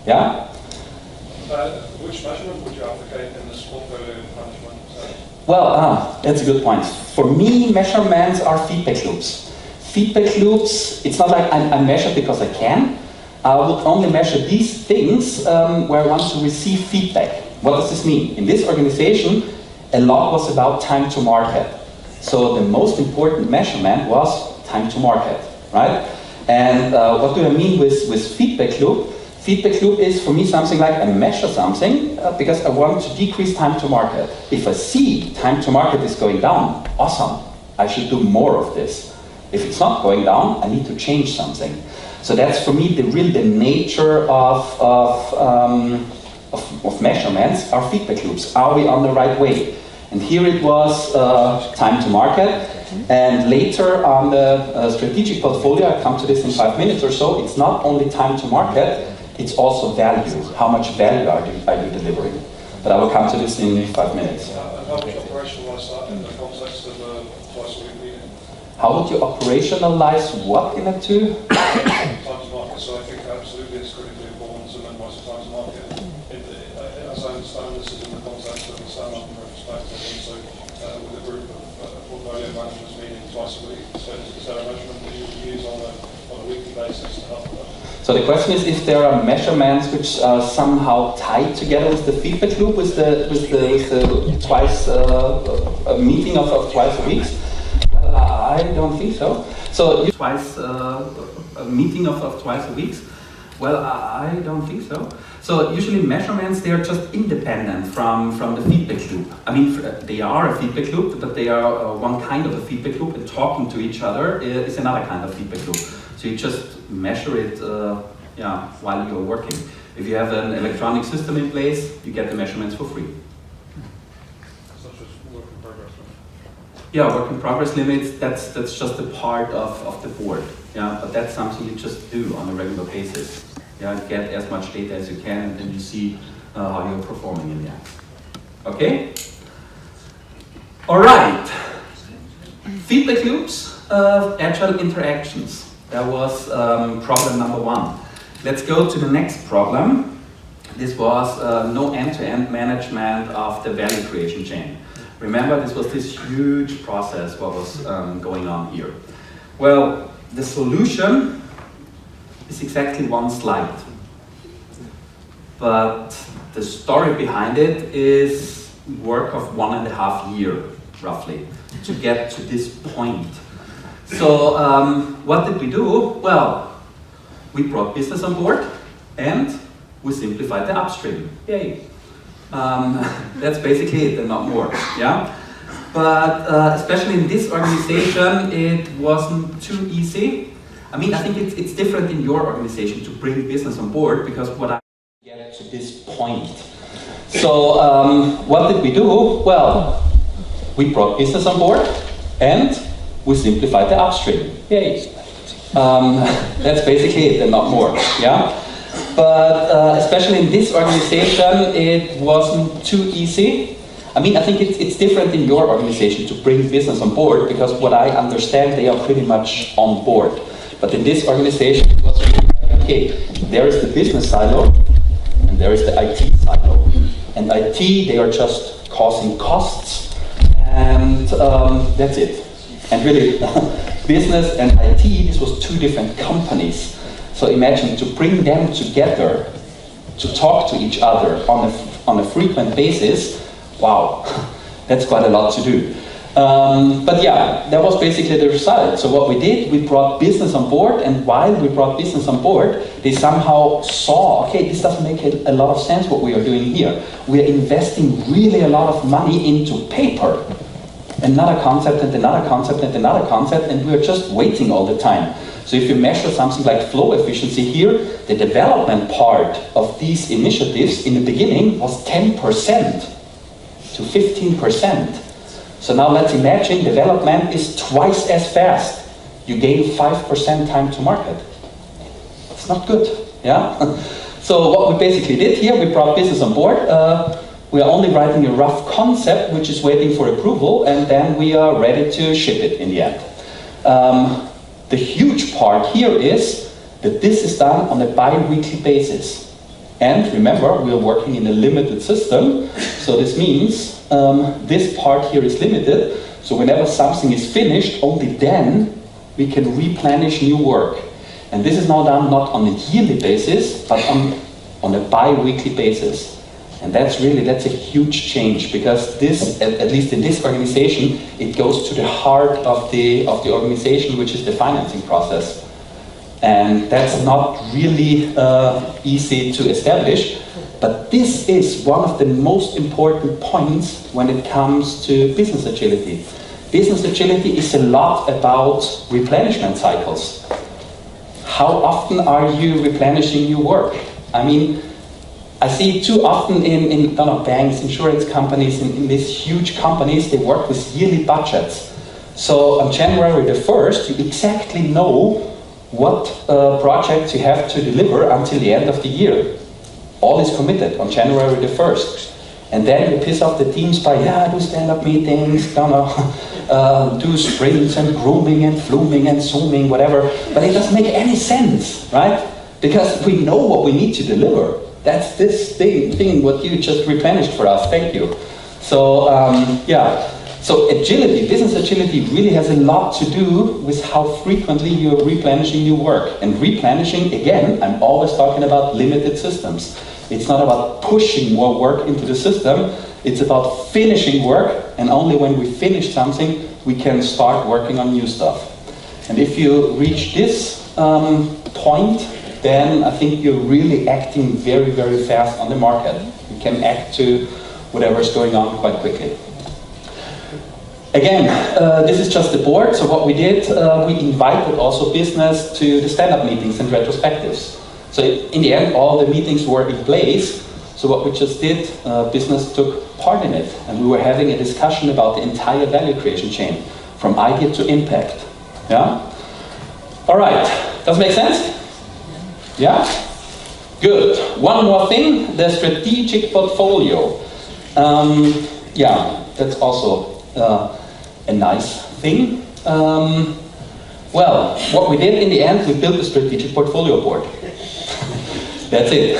Yeah?
Which measurement would you advocate in this portfolio management?
Well, that's a good point. For me, measurements are feedback loops. Feedback loops, it's not like I measure because I can. I would only measure these things where I want to receive feedback. What does this mean? In this organization, a lot was about time to market. So the most important measurement was time to market, right? And what do I mean with feedback loop? Feedback loop is for me something like I measure something because I want to decrease time to market. If I see time to market is going down, awesome, I should do more of this. If it's not going down, I need to change something. So that's for me the nature of measurements are feedback loops. Are we on the right way? And here it was time to market. And later on the strategic portfolio, I'll come to this in 5 minutes or so, it's not only time to market, it's also value. How much value are you delivering? But I will come to this in 5 minutes.
How would you operationalize that in the context of a twice-a-week meeting?
How would you operationalize what in a two?
Time to market, so I think absolutely it's critically important to minimize the time to market. As I understand, this is in the context of the stand-up and retrospective, and so with a group of portfolio managers meeting twice a week. So is there a measurement that you would use on a weekly basis to help with that?
So the question is if there are measurements which are somehow tied together with the feedback loop, with the twice a meeting of twice a week. I don't think so. So twice a meeting of twice a week. Well, I don't think so. So usually measurements, they are just independent from the feedback loop. I mean, they are a feedback loop, but they are one kind of a feedback loop, and talking to each other is another kind of feedback loop. So you just measure it while you're working. If you have an electronic system in place, you get the measurements for free.
Such as work in progress, right?
Yeah, work in progress limits, that's just a part of the board. Yeah, but that's something you just do on a regular basis. Yeah, get as much data as you can, and then you see how you're performing in the end. Okay? All right. Feedback loops, agile interactions. That was problem number 1. Let's go to the next problem. This was no end-to-end management of the value creation chain. Remember, this was this huge process what was going on here. Well, the solution is exactly 1 slide. But the story behind it is work of 1.5 years, roughly, to get to this point. So what did we do? Well, we brought business on board and we simplified the upstream. Yay. That's basically it and not more. Yeah. But especially in this organization, it wasn't too easy. I mean, I think it's different in your organization to bring business on board, because what I get to this point. So what did we do? Well, we brought business on board and we simplified the upstream. Yay. That's basically it and not more. Yeah. but especially in this organization, it wasn't too easy. I mean, I think it's different in your organization to bring business on board, because what I understand, they are pretty much on board. But in this organization, it was really like, okay, there is the business silo, and there is the IT silo. And IT, they are just causing costs, and that's it. And really, business and IT, this was two different companies. So imagine to bring them together, to talk to each other on a frequent basis. Wow, that's quite a lot to do. But yeah, that was basically the result. So what we did, we brought business on board, and while we brought business on board, they somehow saw, okay, this doesn't make a lot of sense what we are doing here. We are investing really a lot of money into paper. Another concept and another concept and another concept, and we're just waiting all the time. So if you measure something like flow efficiency here, the development part of these initiatives in the beginning was 10% to 15%. So now let's imagine development is twice as fast. You gain 5% time to market. It's not good, yeah? So what we basically did here, we brought business on board. We are only writing a rough concept, which is waiting for approval, and then we are ready to ship it in the end. The huge part here is that this is done on a bi-weekly basis. And remember, we are working in a limited system, so this means this part here is limited, so whenever something is finished, only then we can replenish new work. And this is now done not on a yearly basis, but on a bi-weekly basis. And that's a huge change, because this, at least in this organization, it goes to the heart of the organization, which is the financing process. And that's not really easy to establish, but this is one of the most important points when it comes to business agility. Business agility is a lot about replenishment cycles. How often are you replenishing your work? I mean, I see too often in banks, insurance companies, in these huge companies, they work with yearly budgets. So on January the 1st, you exactly know what projects you have to deliver until the end of the year. All is committed on January the 1st. And then you piss off the teams by, do stand-up meetings, do sprints and grooming and fluming and zooming, whatever. But it doesn't make any sense, right? Because we know what we need to deliver. That's this thing what you just replenished for us. Thank you. So so agility, business agility, really has a lot to do with how frequently you're replenishing your work. And replenishing, again, I'm always talking about limited systems. It's not about pushing more work into the system. It's about finishing work, and only when we finish something, we can start working on new stuff. And if you reach this point, then I think you're really acting very, very fast on the market. You can act to whatever is going on quite quickly. Again, this is just the board. So what we did, we invited also business to the stand-up meetings and retrospectives. So in the end, all the meetings were in place. So what we just did, business took part in it. And we were having a discussion about the entire value creation chain, from idea to impact. Yeah? All right. Does it make sense? Yeah? Good. One more thing, the strategic portfolio. That's also a nice thing. Well, what we did in the end, we built a strategic portfolio board. That's it.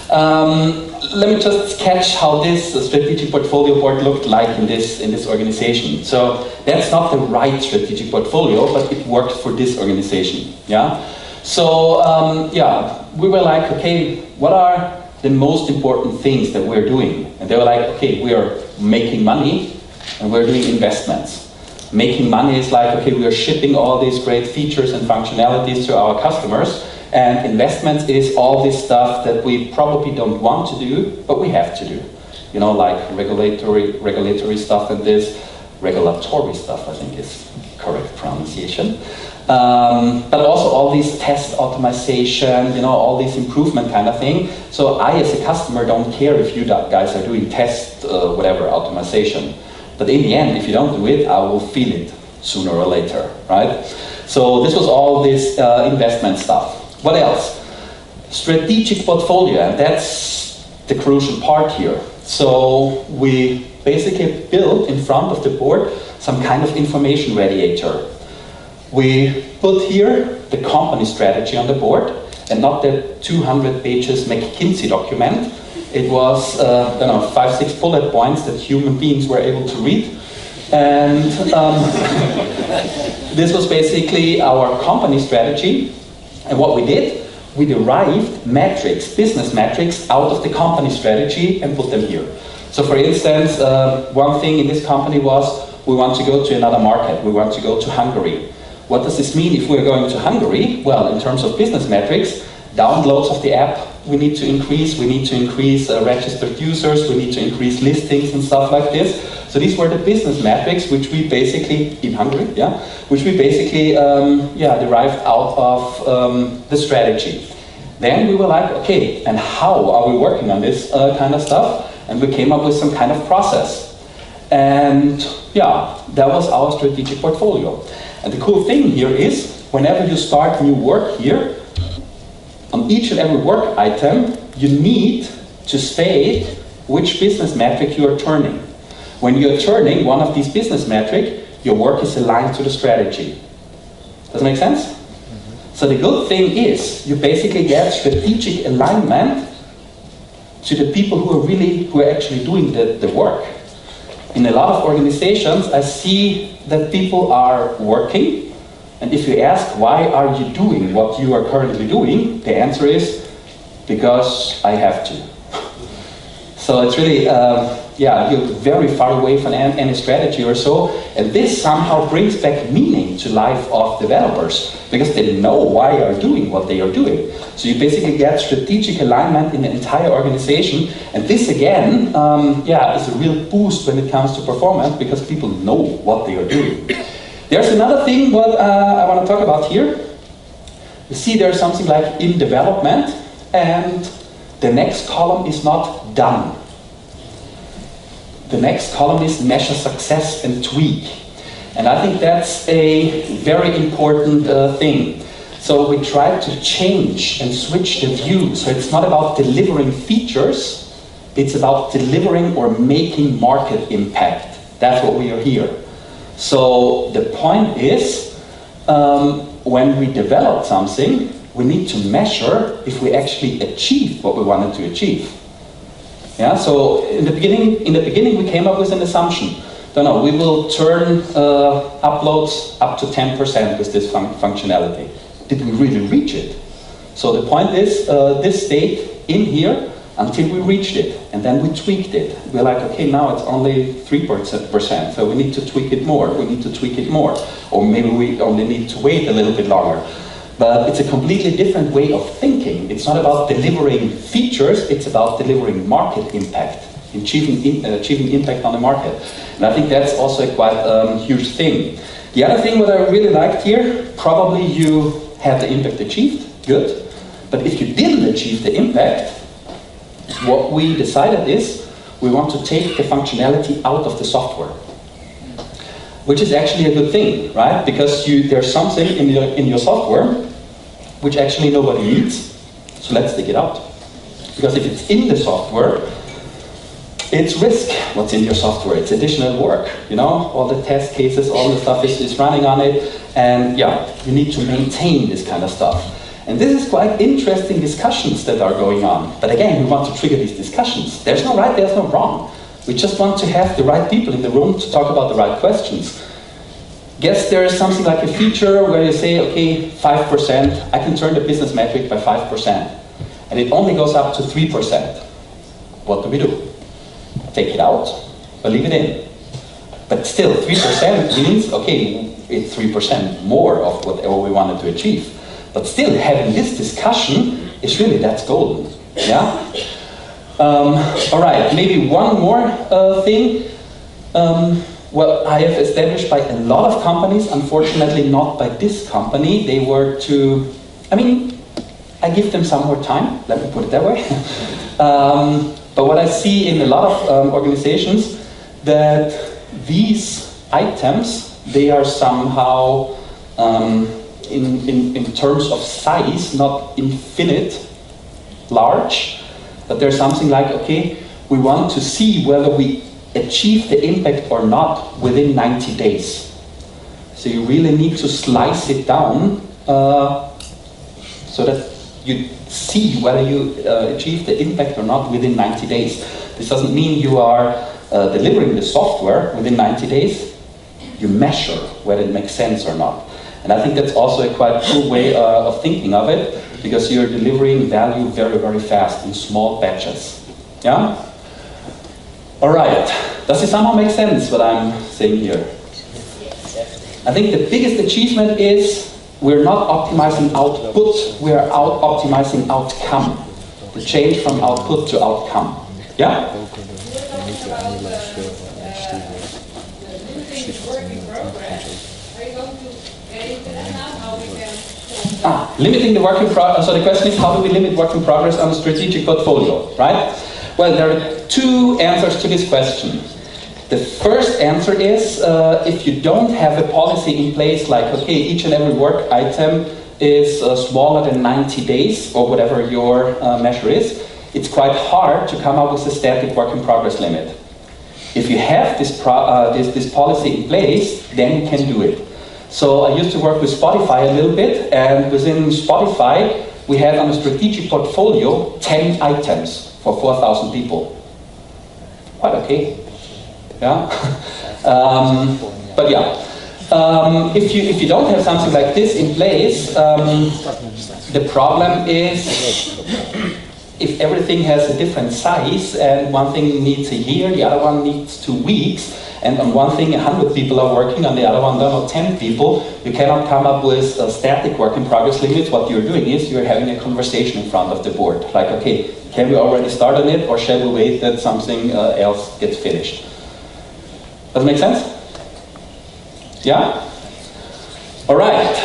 Let me just sketch how this strategic portfolio board looked like in this organization. So that's not the right strategic portfolio, but it worked for this organization. Yeah. So we were like, okay, what are the most important things that we're doing? And they were like, okay, we are making money and we're doing investments. Making money is like, okay, we are shipping all these great features and functionalities to our customers, and investments is all this stuff that we probably don't want to do, but we have to do. You know, like regulatory stuff and this, regulatory stuff, I think is correct pronunciation. But also all these test optimization, you know, all these improvement kind of thing. So I, as a customer, don't care if you guys are doing test, whatever, optimization. But in the end, if you don't do it, I will feel it sooner or later, right? So this was all this investment stuff. What else? Strategic portfolio, and that's the crucial part here. So we basically built in front of the board some kind of information radiator. We put here the company strategy on the board, and not the 200 pages McKinsey document. It was, 5-6 bullet points that human beings were able to read. And this was basically our company strategy. And what we did, we derived metrics, business metrics, out of the company strategy and put them here. So for instance, one thing in this company was, we want to go to another market. We want to go to Hungary. What does this mean if we're going to Hungary? Well, in terms of business metrics, downloads of the app we need to increase registered users, we need to increase listings and stuff like this. So these were the business metrics which we basically, in Hungary, which we basically derived out of the strategy. Then we were like, okay, and how are we working on this kind of stuff? And we came up with some kind of process. And that was our strategic portfolio. And the cool thing here is, whenever you start new work here, on each and every work item, you need to state which business metric you are turning. When you're turning one of these business metrics, your work is aligned to the strategy. Does that make sense? Mm-hmm. So the good thing is, you basically get strategic alignment to the people who are actually doing the work. In a lot of organizations, I see that people are working, and if you ask, why are you doing what you are currently doing? The answer is, because I have to. So it's really, you're very far away from any strategy or so, and this somehow brings back meaning to life of developers, because they know why they are doing what they are doing. So you basically get strategic alignment in the entire organization, and this again, is a real boost when it comes to performance, because people know what they are doing. There's another thing what I want to talk about here. You see there's something like in development, and the next column is not done. The next column is measure success and tweak. And I think that's a very important thing. So we try to change and switch the view. So it's not about delivering features, it's about delivering or making market impact. That's what we are here. So the point is, when we develop something, we need to measure if we actually achieve what we wanted to achieve. Yeah. So in the beginning, we came up with an assumption. We will turn uploads up to 10% with this functionality. Did we really reach it? So the point is, this stayed in here until we reached it, and then we tweaked it. We're like, okay, now it's only 3%, so we need to tweak it more. We need to tweak it more, or maybe we only need to wait a little bit longer. But it's a completely different way of thinking. It's not about delivering features, it's about delivering market impact, achieving impact on the market. And I think that's also a quite huge thing. The other thing what I really liked here, probably you had the impact achieved, good. But if you didn't achieve the impact, what we decided is we want to take the functionality out of the software. Which is actually a good thing, right? Because there's something in your software which actually nobody needs, so let's take it out. Because if it's in the software, it's risk what's in your software. It's additional work, all the test cases, all the stuff is running on it, and you need to maintain this kind of stuff. And this is quite interesting discussions that are going on. But again, we want to trigger these discussions. There's no right, there's no wrong. We just want to have the right people in the room to talk about the right questions. Guess there is something like a feature where you say, okay, 5%, I can turn the business metric by 5%. And it only goes up to 3%. What do? Take it out or leave it in? But still, 3% means, okay, it's 3% more of whatever we wanted to achieve. But still, having this discussion is really, that's golden. Yeah? All right, maybe one more thing. Well, I have established by a lot of companies, unfortunately not by this company. They were I give them some more time, let me put it that way. But what I see in a lot of organizations, that these items, they are somehow, in terms of size, not infinite, large, but there's something like, okay, we want to see whether we achieve the impact or not within 90 days. So you really need to slice it down so that you see whether you achieve the impact or not within 90 days. This doesn't mean you are delivering the software within 90 days. You measure whether it makes sense or not. And I think that's also a quite cool way of thinking of it, because you're delivering value very, very fast in small batches. Yeah? All right. Does it somehow make sense what I'm saying here? I think the biggest achievement is we're not optimizing output, we are optimizing outcome. The change from output to outcome. Yeah? Limiting the work in progress. So the question is, how do we limit work in progress on a strategic portfolio, right? Well, there are two answers to this question. The first answer is, if you don't have a policy in place, like, okay, each and every work item is smaller than 90 days, or whatever your measure is, it's quite hard to come up with a static work in progress limit. If you have this policy in place, then you can do it. So I used to work with Spotify a little bit, and within Spotify, we had on a strategic portfolio 10 items for 4,000 people. Quite okay. Yeah. But yeah, if you don't have something like this in place, the problem is if everything has a different size and one thing needs a year, the other one needs 2 weeks, and on one thing 100 people are working, on the other one there are 10 people, you cannot come up with a static work in progress limit. What you're doing is you're having a conversation in front of the board. Like, okay, can we already start on it, or shall we wait that something else gets finished? Does it make sense? Yeah? All right.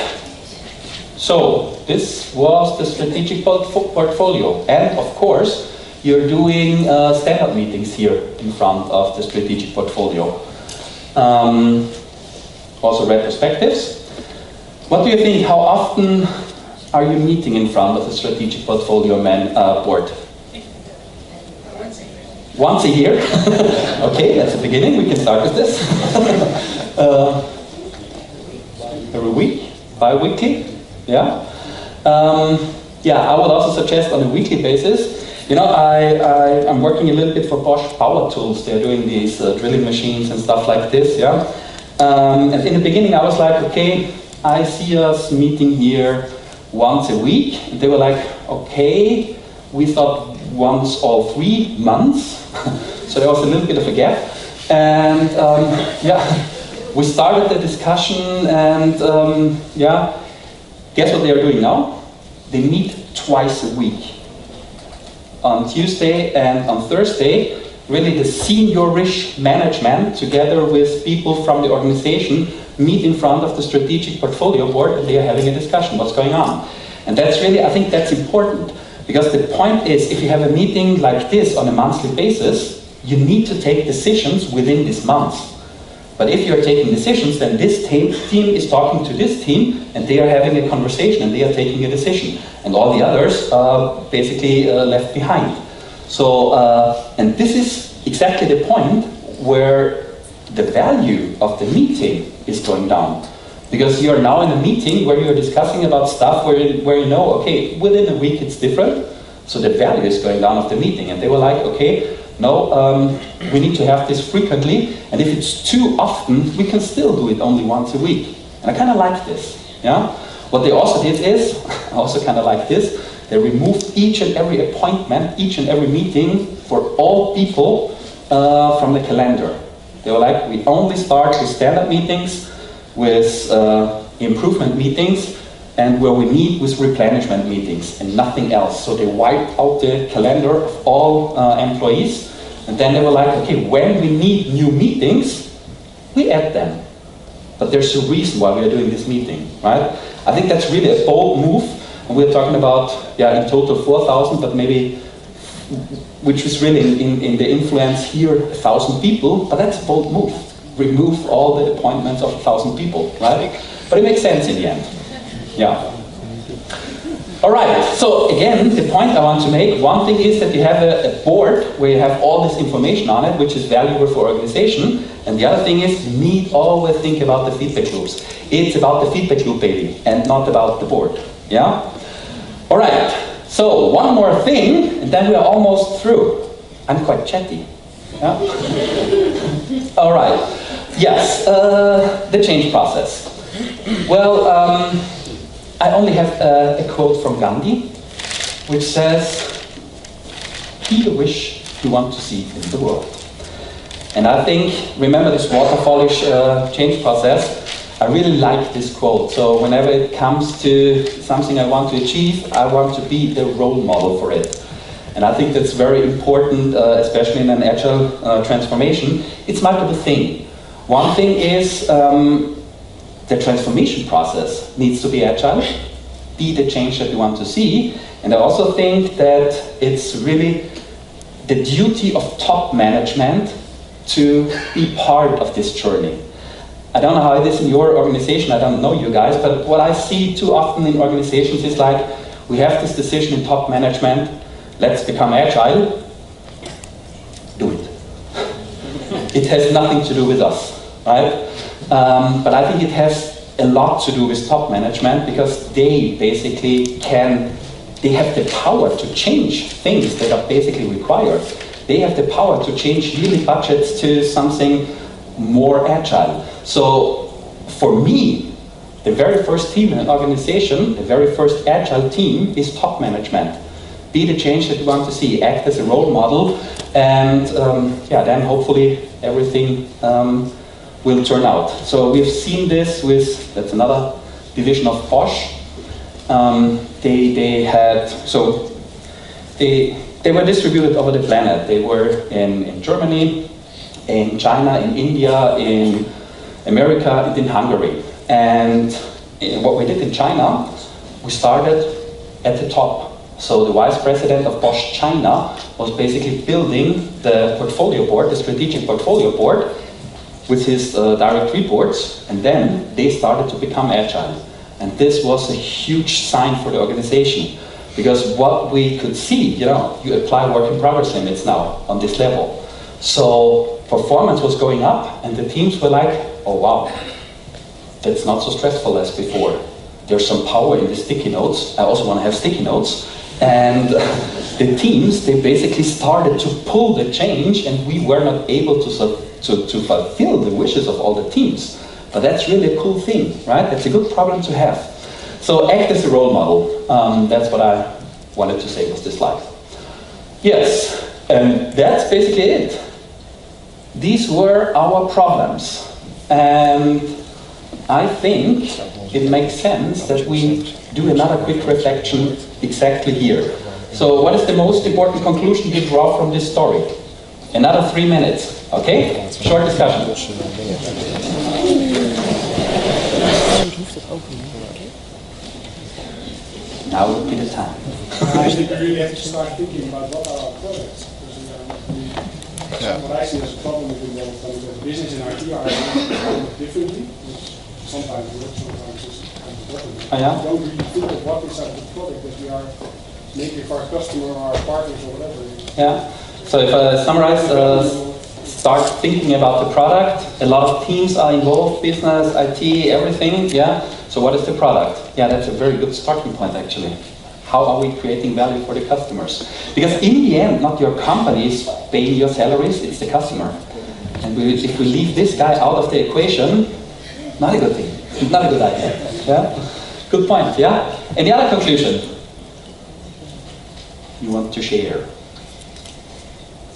So this was the strategic portfolio. And of course, you're doing stand-up meetings here in front of the strategic portfolio. Also retrospectives. What do you think? How often are you meeting in front of the strategic portfolio board? Once a year. Okay, that's the beginning. We can start with this. Every week, bi-weekly. Yeah. Yeah, I would also suggest on a weekly basis. You know, I'm working a little bit for Bosch Power Tools. They're doing these drilling machines and stuff like this. Yeah. And in the beginning, I was like, okay, I see us meeting here once a week. And they were like, okay, we thought once all 3 months. So there was a little bit of a gap. And yeah, we started the discussion, and yeah, guess what they are doing now? They meet twice a week. On Tuesday and on Thursday, really the seniorish management, together with people from the organization, meet in front of the strategic portfolio board, and they are having a discussion, what's going on. And that's really, I think that's important, because the point is, if you have a meeting like this on a monthly basis, you need to take decisions within this month. But if you're taking decisions, then this team is talking to this team, and they are having a conversation, and they are taking a decision. And all the others are basically left behind. So, and this is exactly the point where the value of the meeting is going down. Because you're now in a meeting where you're discussing about stuff where you know, okay, within a week it's different, so the value is going down of the meeting. And they were like, okay, no, we need to have this frequently, and if it's too often, we can still do it only once a week. And I kind of like this, yeah? What they also did is, I also kind of like this, they removed each and every appointment, each and every meeting for all people from the calendar. They were like, we only start with stand-up meetings, with improvement meetings, and where we meet with replenishment meetings and nothing else. So they wiped out the calendar of all employees, and then they were like, okay, when we need new meetings, we add them. But there's a reason why we are doing this meeting, right? I think that's really a bold move, and we're talking about, yeah, in total 4,000, but maybe, which is really in the influence here, 1,000 people, but that's a bold move. Remove all the appointments of 1,000 people, right? But it makes sense in the end. Yeah. All right, so again, the point I want to make, one thing is that you have a board where you have all this information on it, which is valuable for organization, and the other thing is you need always think about the feedback loops. It's about the feedback loop, baby, and not about the board, yeah? All right, so one more thing, and then we are almost through. I'm quite chatty, yeah? All right, yes, the change process. Well, I only have a quote from Gandhi, which says, "Be the wish you want to see in the world." And I think, remember this waterfallish change process, I really like this quote. So whenever it comes to something I want to achieve, I want to be the role model for it. And I think that's very important, especially in an agile transformation. It's multiple things. One thing is, the transformation process needs to be agile, be the change that we want to see. And I also think that it's really the duty of top management to be part of this journey. I don't know how it is in your organization, I don't know you guys, but what I see too often in organizations is like, we have this decision in top management, let's become agile, do it. It has nothing to do with us, right? But I think it has a lot to do with top management because they basically they have the power to change things that are basically required. They have the power to change yearly budgets to something more agile. So for me, the very first team in an organization, the very first agile team is top management. Be the change that you want to see, act as a role model, and then hopefully everything will turn out. So we've seen this with, that's another division of Bosch. They were distributed over the planet. They were in Germany, in China, in India, in America, and in Hungary. And what we did in China, we started at the top. So the vice president of Bosch China was basically building the portfolio board, the strategic portfolio board, with his direct reports, and then they started to become agile. And this was a huge sign for the organization, because what we could see, you apply work in progress limits now on this level. So performance was going up, and the teams were like, oh wow, that's not so stressful as before. There's some power in the sticky notes. I also want to have sticky notes. And the teams, they basically started to pull the change, and we were not able to fulfill the wishes of all the teams. But that's really a cool thing, right? That's a good problem to have. So act as a role model. That's what I wanted to say with this slide. Yes, and that's basically it. These were our problems. And I think it makes sense that we do another quick reflection exactly here. So what is the most important conclusion you draw from this story? Another 3 minutes, okay? Short discussion. Now would be the time.
I think we really have to start thinking about what are our products. What I see as a problem with the business and IT are differently, which sometimes works, sometimes is kind of important. We don't really think of what is the product that we are making for our customer or our partners or whatever.
Yeah. So if I summarize, start thinking about the product. A lot of teams are involved, business, IT, everything. Yeah. So what is the product? Yeah, that's a very good starting point actually. How are we creating value for the customers? Because in the end, not your company is paying your salaries, it's the customer. And if we leave this guy out of the equation, not a good thing, not a good idea. Yeah? Good point, yeah? Any other conclusion you want to share?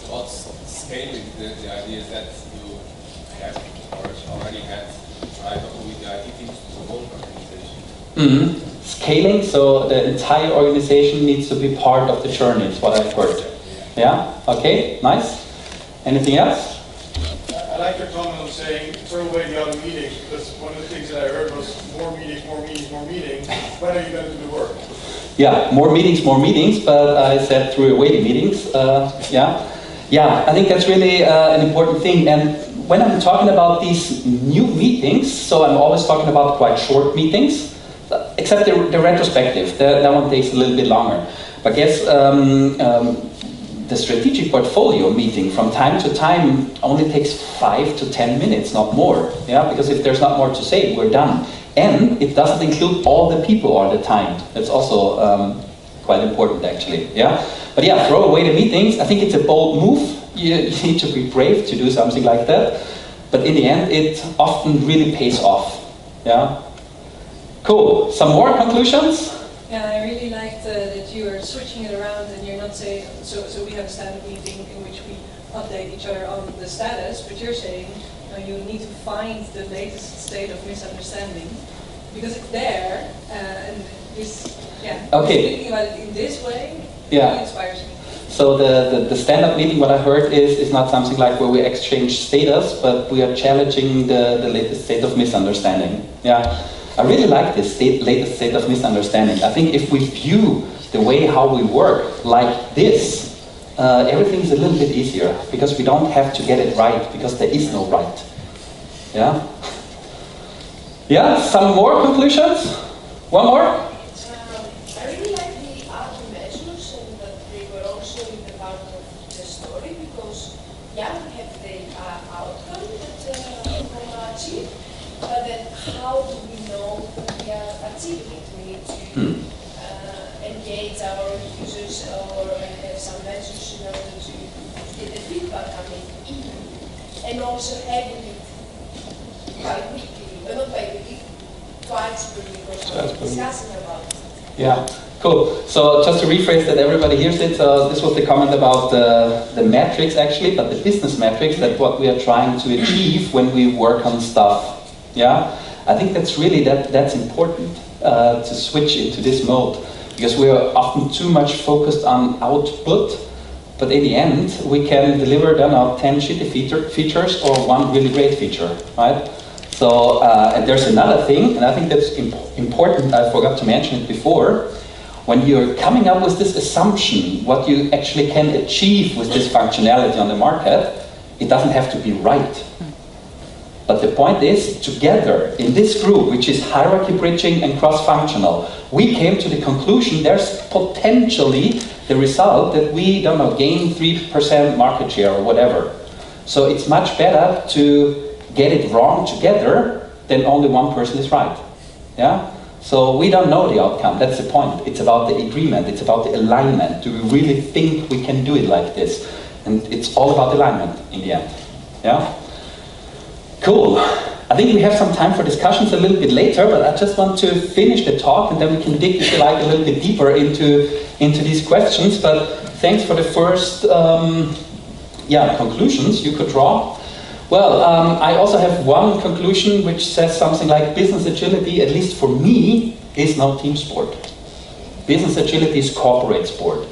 What's scaling? The idea is that you have or already had tried with the IT teams to the whole organization.
Scaling, so the entire organization needs to be part of the journey, is what I've heard. Yeah? Okay, nice. Anything else?
I like your comment on saying throw away the other meetings, because one of the things that I heard was more meetings, more meetings, more meetings. When are you going to do the work?
Yeah, more meetings, but I said throw away the meetings. Yeah, I think that's really an important thing. And when I'm talking about these new meetings, so I'm always talking about quite short meetings. except the retrospective, that one takes a little bit longer. But I guess the strategic portfolio meeting from time to time only takes 5 to 10 minutes, not more. Yeah, because if there's not more to say, we're done. And it doesn't include all the people all the time. That's also quite important, actually. Yeah, but yeah, throw away the meetings. I think it's a bold move. You need to be brave to do something like that. But in the end, it often really pays off. Yeah. Cool. Some more conclusions?
Yeah, I really liked that you are switching it around and you're not saying, so we have a standard meeting in which we update each other on the status, but you're saying you need to find the latest state of misunderstanding because it's there and this, yeah,
okay.
Thinking about it in this way
yeah.
really inspires me.
So the stand-up meeting, what I heard is not something like where we exchange status, but we are challenging the latest state of misunderstanding. Yeah. I really like this latest state of misunderstanding. I think if we view the way how we work like this, everything is a little bit easier because we don't have to get it right because there is no right. Yeah? Yeah, some more conclusions? One more?
I really like the outcome measures and that they were also in the part of the story because, yeah, we have the outcome that we want to achieve, but then how do we know we are achieving it? We need to engage our users or have some measures in order to get the feedback coming in, and also having it bi-weekly, not bi-weekly, twice per week or so, discussing about it.
Yeah, cool. So just to rephrase that everybody hears it, this was the comment about the metrics actually, but the business metrics, that what we are trying to achieve when we work on stuff. Yeah, I think that's really, that's important to switch into this mode because we are often too much focused on output, but in the end we can deliver then our 10 shitty features or one really great feature, right? So, and there's another thing, and I think that's important, I forgot to mention it before. When you're coming up with this assumption, what you actually can achieve with this functionality on the market, it doesn't have to be right. But the point is, together, in this group, which is hierarchy bridging and cross-functional, we came to the conclusion there's potentially the result that we, don't know, gain 3% market share or whatever. So it's much better to get it wrong together than only one person is right. Yeah? So we don't know the outcome, that's the point. It's about the agreement, it's about the alignment. Do we really think we can do it like this? And it's all about alignment in the end. Yeah? Cool. I think we have some time for discussions a little bit later, but I just want to finish the talk and then we can dig, if you like, a little bit deeper into these questions. But thanks for the first conclusions you could draw. Well, I also have one conclusion which says something like business agility, at least for me, is no team sport. Business agility is corporate sport.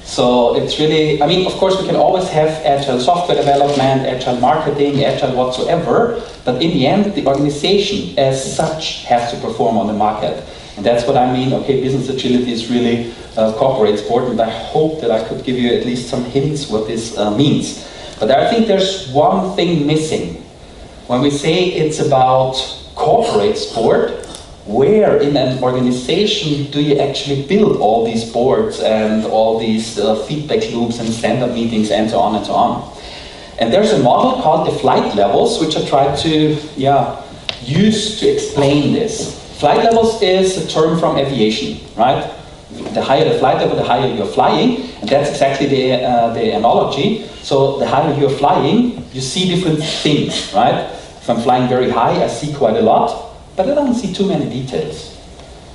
So it's really, I mean, of course we can always have agile software development, agile marketing, agile whatsoever, but in the end the organization as such has to perform on the market. And that's what I mean, okay, business agility is really corporate sport, and I hope that I could give you at least some hints what this means. But I think there's one thing missing. When we say it's about corporate sport, where in an organization do you actually build all these boards and all these feedback loops and stand-up meetings and so on and so on? And there's a model called the flight levels, which I tried to use to explain this. Flight levels is a term from aviation, right? The higher the flight level, the higher you're flying, and that's exactly the analogy. So the higher you're flying, you see different things, right? If I'm flying very high, I see quite a lot, but I don't see too many details.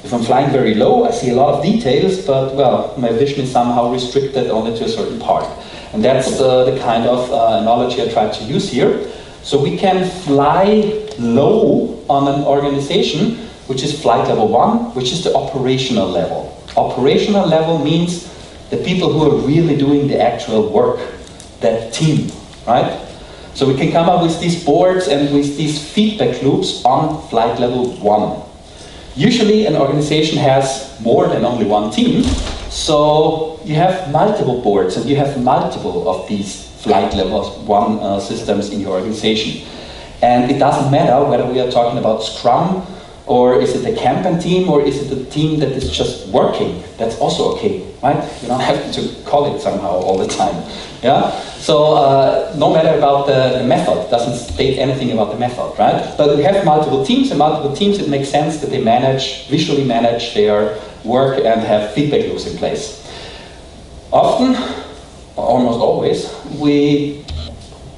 If I'm flying very low, I see a lot of details, but well, my vision is somehow restricted only to a certain part. And that's the kind of analogy I tried to use here. So we can fly low on an organization, which is flight level 1, which is the operational level. Operational level means the people who are really doing the actual work, that team, right? So we can come up with these boards and with these feedback loops on flight level 1. Usually an organization has more than only one team, so you have multiple boards and you have multiple of these flight level 1 systems in your organization. And it doesn't matter whether we are talking about Scrum Or is it a Kanban team, or is it a team that is just working? That's also okay, right? You don't have to call it somehow all the time. Yeah. So no matter about the method, doesn't state anything about the method, right? But we have multiple teams, and multiple teams, it makes sense that they visually manage their work and have feedback loops in place. Often, almost always, we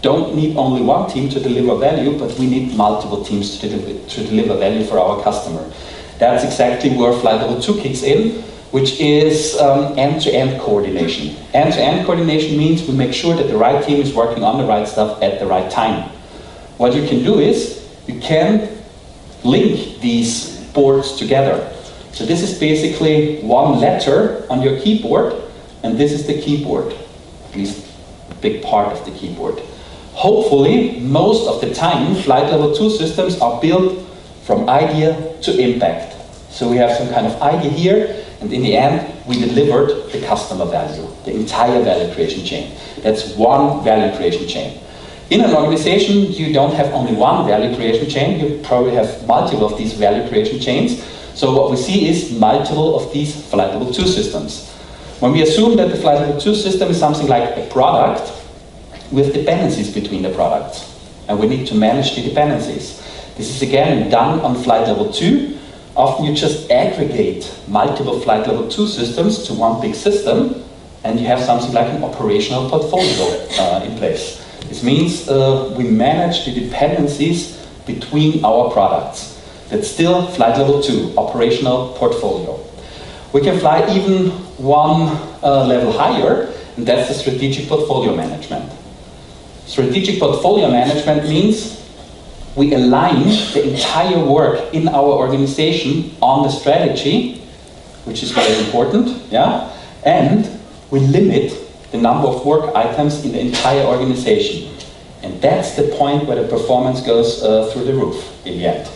don't need only one team to deliver value, but we need multiple teams to deliver value for our customer. That's exactly where Flight Level 2 kicks in, which is end-to-end coordination. End-to-end coordination means we make sure that the right team is working on the right stuff at the right time. What you can do is, you can link these boards together. So this is basically one letter on your keyboard, and this is the keyboard, at least a big part of the keyboard. Hopefully, most of the time, Flight Level 2 systems are built from idea to impact. So we have some kind of idea here, and in the end, we delivered the customer value, the entire value creation chain. That's one value creation chain. In an organization, you don't have only one value creation chain, you probably have multiple of these value creation chains. So what we see is multiple of these Flight Level 2 systems. When we assume that the Flight Level 2 system is something like a product, with dependencies between the products, and we need to manage the dependencies. This is again done on Flight Level 2. Often you just aggregate multiple Flight Level 2 systems to one big system, and you have something like an operational portfolio in place. This means we manage the dependencies between our products. That's still Flight Level 2, operational portfolio. We can fly even one level higher, and that's the strategic portfolio management. Strategic portfolio management means we align the entire work in our organization on the strategy, which is very important, yeah? And we limit the number of work items in the entire organization. And that's the point where the performance goes through the roof in the end.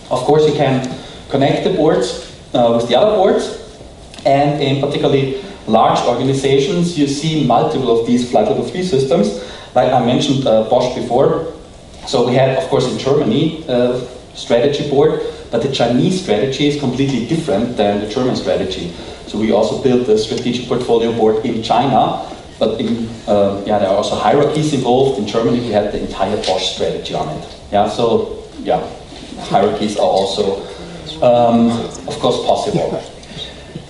Of course, you can connect the boards with the other boards, and in particularly large organizations, you see multiple of these Flight Level 3 systems. Like I mentioned Bosch before. So we had, of course, in Germany, a strategy board, but the Chinese strategy is completely different than the German strategy. So we also built a strategic portfolio board in China, but there are also hierarchies involved. In Germany, we had the entire Bosch strategy on it. Yeah, so yeah, hierarchies are also, of course, possible.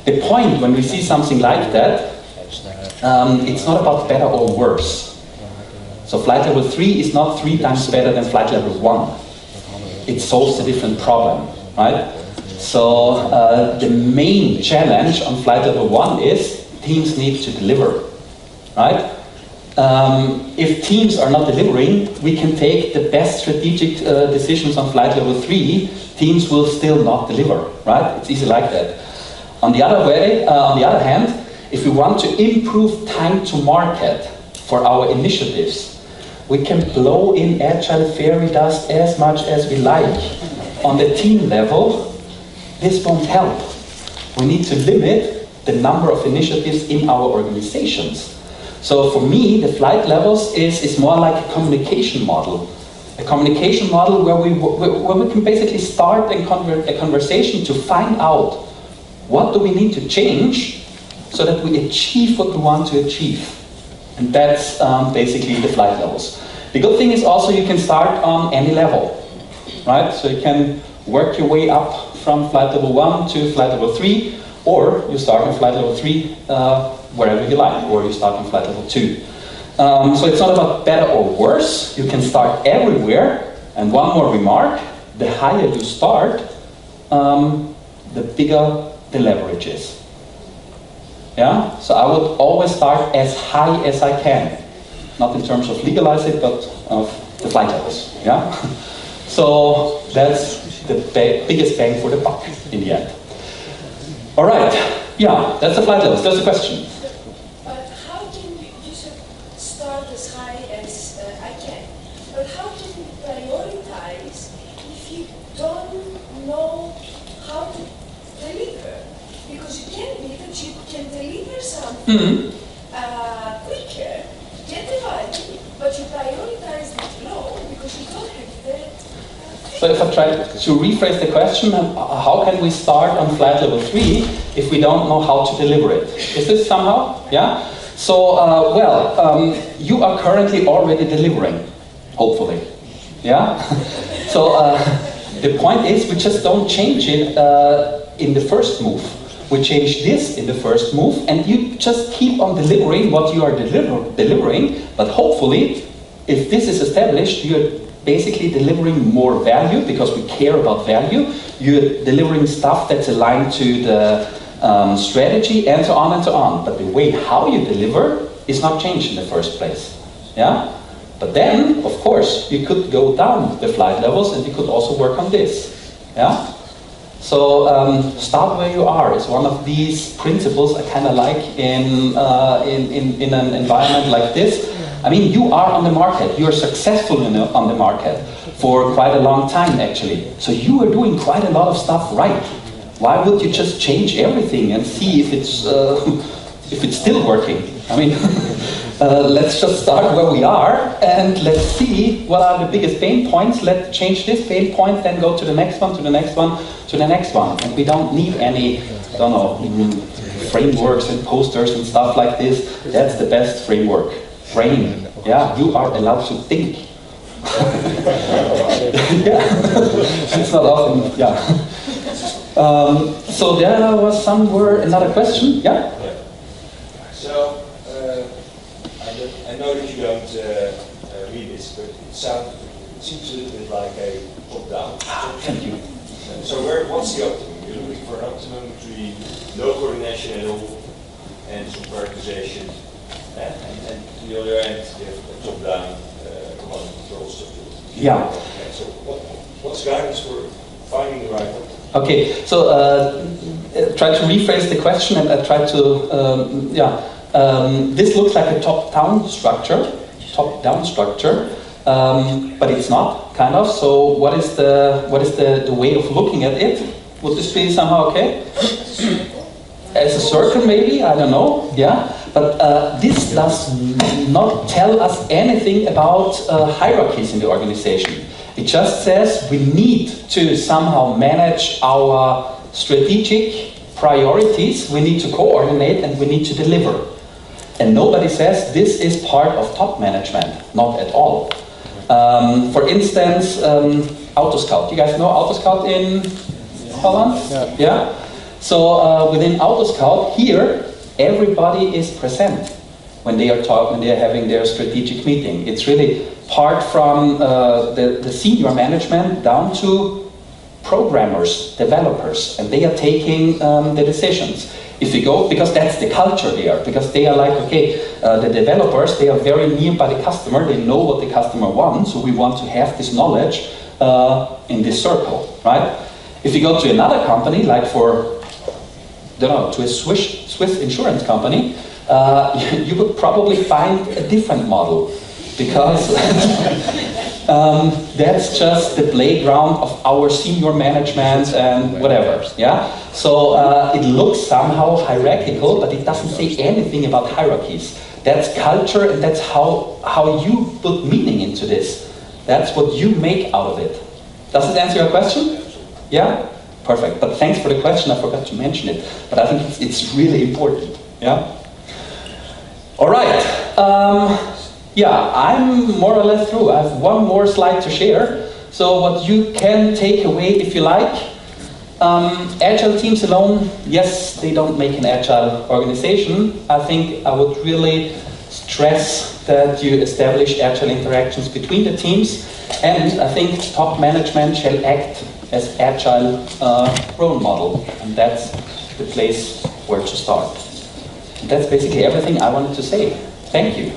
The point when we see something like that, it's not about better or worse. So Flight Level 3 is not 3 times better than Flight Level 1. It solves a different problem, right? So the main challenge on Flight Level 1 is teams need to deliver, right? If teams are not delivering, we can take the best strategic decisions on Flight Level 3, teams will still not deliver, right? It's easy like that. On the other hand, if we want to improve time to market for our initiatives, we can blow in agile fairy dust as much as we like. On the team level, this won't help. We need to limit the number of initiatives in our organizations. So for me, the flight levels is more like a communication model. A communication model where we can basically start a conversation to find out what do we need to change so that we achieve what we want to achieve. And that's basically the flight levels. The good thing is also you can start on any level, right? So you can work your way up from Flight Level 1 to Flight Level 3, or you start on Flight Level 3 wherever you like, or you start on Flight Level 2. So it's not about better or worse, you can start everywhere. And one more remark, the higher you start, the bigger the leverage is. Yeah? So I would always start as high as I can. Not in terms of legalize it, but of the flight levels. Yeah? So that's the biggest bang for the buck in the end. All right. Yeah, that's the flight levels. That's the question.
But how can you should start as high as I can? But how can you prioritize if you don't know how to deliver? Because it can be that you can deliver something quicker, get the value, but you prioritize it low because you don't have the
So if I try to rephrase the question, how can we start on flight level 3 if we don't know how to deliver it? Is this somehow? Yeah? So, you are currently already delivering, hopefully. Yeah? So, the point is we just don't change it in the first move. We change this in the first move, and you just keep on delivering what you are delivering, but hopefully, if this is established, you're basically delivering more value because we care about value. You're delivering stuff that's aligned to the strategy and so on and so on. But the way how you deliver is not changed in the first place. Yeah? But then, of course, you could go down the flight levels and you could also work on this. Yeah? So start where you are is one of these principles I kind of like in an environment like this. I mean, you are on the market. You are successful on the market for quite a long time, actually. So you are doing quite a lot of stuff right. Why would you just change everything and see if it's still working? I mean, let's just start where we are and let's see what are the biggest pain points. Let's change this pain point, then go to the next one, to the next one, to the next one. And we don't need any, I don't know, frameworks and posters and stuff like this. That's the best framework. Brain. Yeah, you are allowed to think. Yeah, it's not often. Yeah. So there was another question. Yeah.
So I know that you don't read this, but it seems a little bit like a top-down.
Thank you.
So what's the optimum? You're looking for an optimum between no coordination at all and some prioritization. And to the other end, you have a top-down command and control structure.
Yeah.
So what's guidance for finding the right optimum?
Okay, so try to rephrase the question and I try to, this looks like a top-down structure, but it's not, kind of. So what is the way of looking at it? Would this be somehow okay? As a circle, maybe, I don't know, yeah. But this does not tell us anything about hierarchies in the organization. It just says we need to somehow manage our strategic priorities, we need to coordinate and we need to deliver. And nobody says this is part of top management, not at all. For instance, Autoscout. You guys know Autoscout in Holland? Yeah? So within Autoscout here, everybody is present when they are having their strategic meeting. It's really part from the senior management down to programmers, developers, and they are taking the decisions. If you go, because that's the culture there, because they are like, okay, the developers, they are very near by the customer, they know what the customer wants, so we want to have this knowledge in this circle, right? If you go to another company, like to a Swiss insurance company, you would probably find a different model, because that's just the playground of our senior management and whatever, yeah? So it looks somehow hierarchical, but it doesn't say anything about hierarchies. That's culture, and that's how you put meaning into this. That's what you make out of it. Does it answer your question? Yeah? Perfect. But thanks for the question. I forgot to mention it. But I think it's really important. Yeah? All right. Yeah, I'm more or less through. I have one more slide to share. So what you can take away, if you like, agile teams alone, yes, they don't make an agile organization. I think I would really stress that you establish agile interactions between the teams, and I think top management shall act as agile role model, and that's the place where to start. And that's basically everything I wanted to say. Thank you.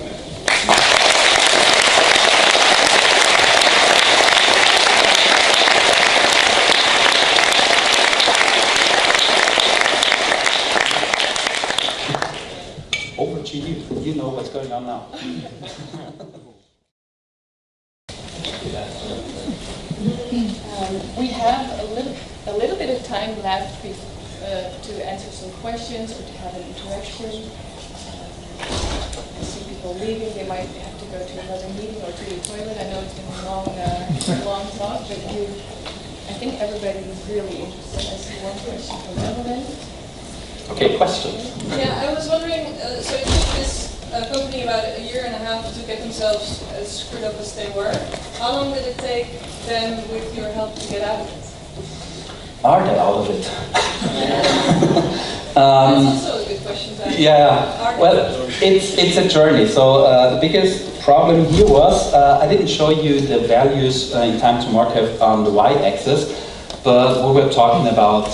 Over to you. You know what's going on now.
We have a little bit of time left to answer some questions or to have an interaction. I see people leaving, they might have to go to another meeting or to the toilet. I know it's been a long, long talk, but I think everybody is really interested. I see one question from Evelyn.
Okay, questions?
Yeah, I was wondering, so it took this company about a year and a half to get themselves as screwed up as they were. How long did it take them, with your help, to get out of it?
Are they out of it?
That's also a good question to ask.
Yeah, well, it's a journey. So the biggest problem here was, I didn't show you the values in time to market on the y-axis, but we were talking about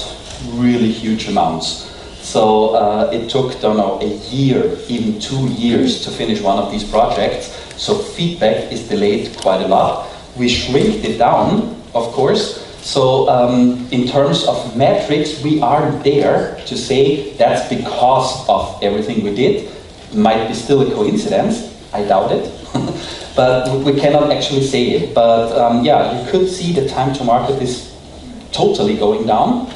really huge amounts. So it took, I don't know, a year, even 2 years to finish one of these projects. So feedback is delayed quite a lot. We shrinked it down, of course. So in terms of metrics, we aren't there to say that's because of everything we did. Might be still a coincidence, I doubt it. But we cannot actually say it. But yeah, you could see the time to market is totally going down.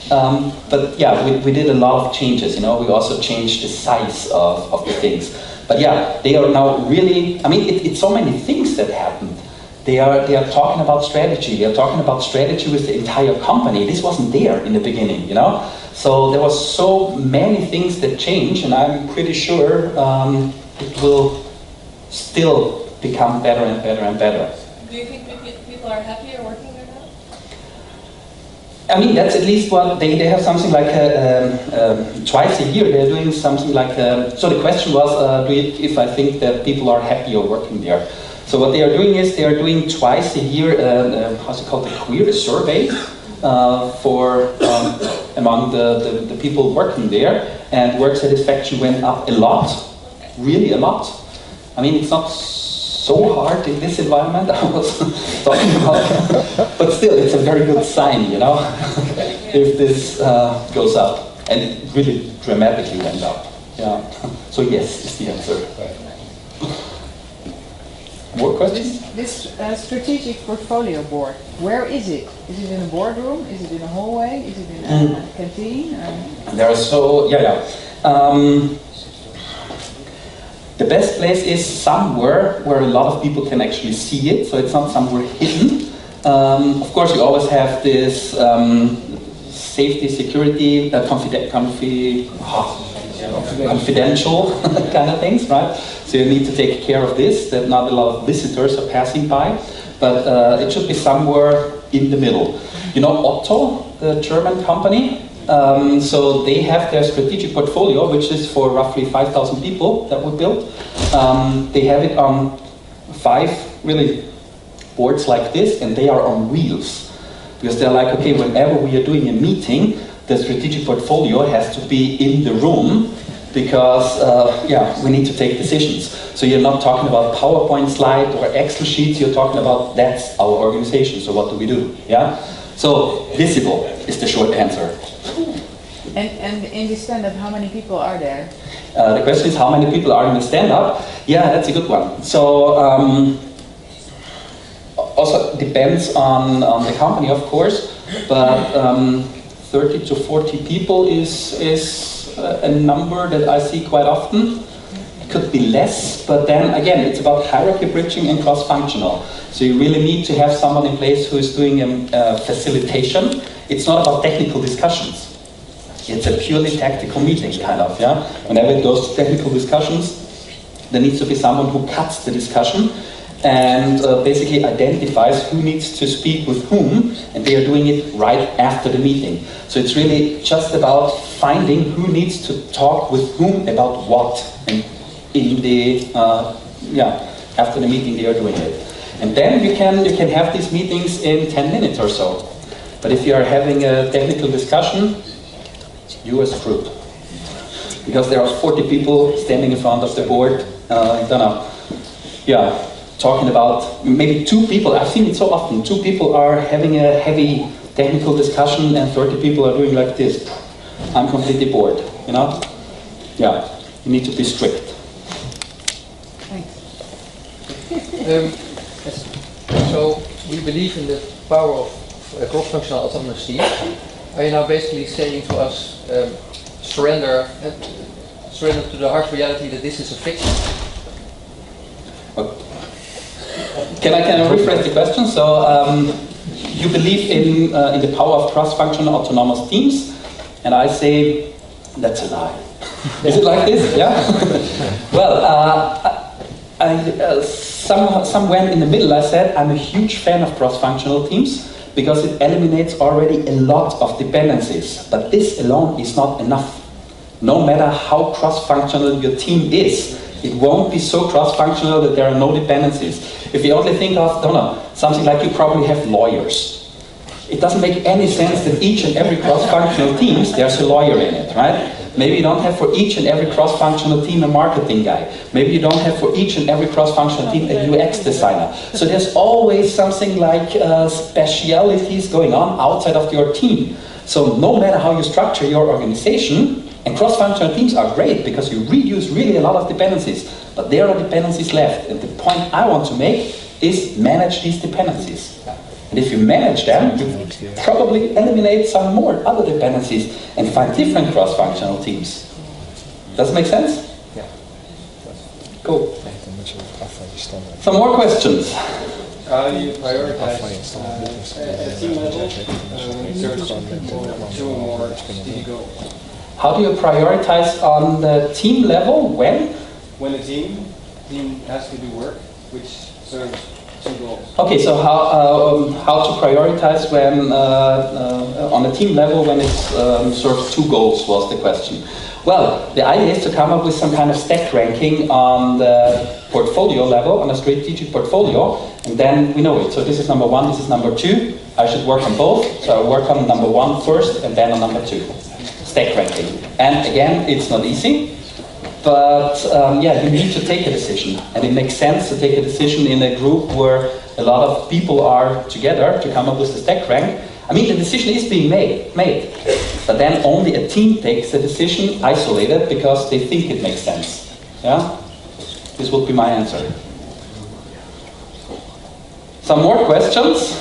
But yeah, we did a lot of changes, you know, we also changed the size of the things. But yeah, they are now really, I mean, it's so many things that happened. They are talking about strategy. They are talking about strategy with the entire company. This wasn't there in the beginning, you know. So there was so many things that changed, and I'm pretty sure it will still become better and better and better.
Do you think people are happier working there now?
I mean, that's at least what they have something like twice a year. They're doing something like. So the question was, if I think that people are happier working there. So what they are doing is they are doing twice a year, how's it called, a query survey for among the people working there, and work satisfaction went up a lot, really a lot. I mean, it's not so hard in this environment I was talking about, but still, it's a very good sign, you know, if this goes up, and it really dramatically went up. Yeah. So yes is the answer. More questions?
This strategic portfolio board, where is it? Is it in a boardroom? Is it in a hallway? Is it in a canteen?
There are so, the best place is somewhere where a lot of people can actually see it, so it's not somewhere hidden. Of course, you always have this safety, security, confidential kind of things, right? So you need to take care of this, that not a lot of visitors are passing by, but it should be somewhere in the middle. You know Otto, the German company? So they have their strategic portfolio, which is for roughly 5,000 people that we built. They have it on 5 really boards like this, and they are on wheels. Because they're like, okay, whenever we are doing a meeting, the strategic portfolio has to be in the room, because yeah, we need to take decisions. So you're not talking about PowerPoint slide or Excel sheets, you're talking about that's our organization, so what do we do? Yeah? So visible is the short answer.
And in the stand-up, how many people are there?
The question is how many people are in the stand-up? Yeah, that's a good one. So also depends on the company, of course, but 30 to 40 people is a number that I see quite often. It could be less, but then again, it's about hierarchy bridging and cross-functional. So you really need to have someone in place who is doing facilitation. It's not about technical discussions. It's a purely tactical meeting, kind of, yeah? Whenever it goes to technical discussions, there needs to be someone who cuts the discussion and basically identifies who needs to speak with whom, and they are doing it right after the meeting. So it's really just about finding who needs to talk with whom about what, and in the, after the meeting they are doing it. And then you can have these meetings in 10 minutes or so. But if you are having a technical discussion, you are screwed. Because there are 40 people standing in front of the board, talking about maybe 2 people. I've seen it so often. 2 people are having a heavy technical discussion and 30 people are doing like this. I'm completely bored, you know? Yeah, you need to be strict.
So we believe in the power of cross-functional autonomous teams. Are you now basically saying to us, surrender to the harsh reality that this is a fiction?
Can I rephrase the question? So you believe in the power of cross-functional autonomous teams, and I say that's a lie. Is it like this? Yeah. Well, somewhere in the middle, I said I'm a huge fan of cross-functional teams because it eliminates already a lot of dependencies. But this alone is not enough. No matter how cross-functional your team is, it won't be so cross-functional that there are no dependencies. If you only think of, something like you probably have lawyers. It doesn't make any sense that each and every cross-functional teams, there's a lawyer in it, right? Maybe you don't have for each and every cross-functional team a marketing guy. Maybe you don't have for each and every cross-functional team a UX designer. So there's always something like specialities going on outside of your team. So no matter how you structure your organization, and cross-functional teams are great because you reduce really a lot of dependencies, but there are dependencies left. And the point I want to make is manage these dependencies. And if you manage them, you probably eliminate some more other dependencies and find different cross-functional teams. Does it make sense?
Yeah.
Cool. Some more questions?
How do you prioritize at team level when you search for two or more key goals?
How do you prioritize on the team level when?
When a team has to do work which serves two goals.
Okay, so how to prioritize when on a team level when it serves two goals was the question. Well, the idea is to come up with some kind of stack ranking on the portfolio level, on a strategic portfolio, and then we know it. So this is number one, this is number two. I should work on both, so I work on number one first and then on number two. Stack ranking. And again, it's not easy, but yeah, you need to take a decision. And it makes sense to take a decision in a group where a lot of people are together to come up with the stack rank. I mean, the decision is being made, but then only a team takes the decision isolated because they think it makes sense. Yeah? This would be my answer. Some more questions?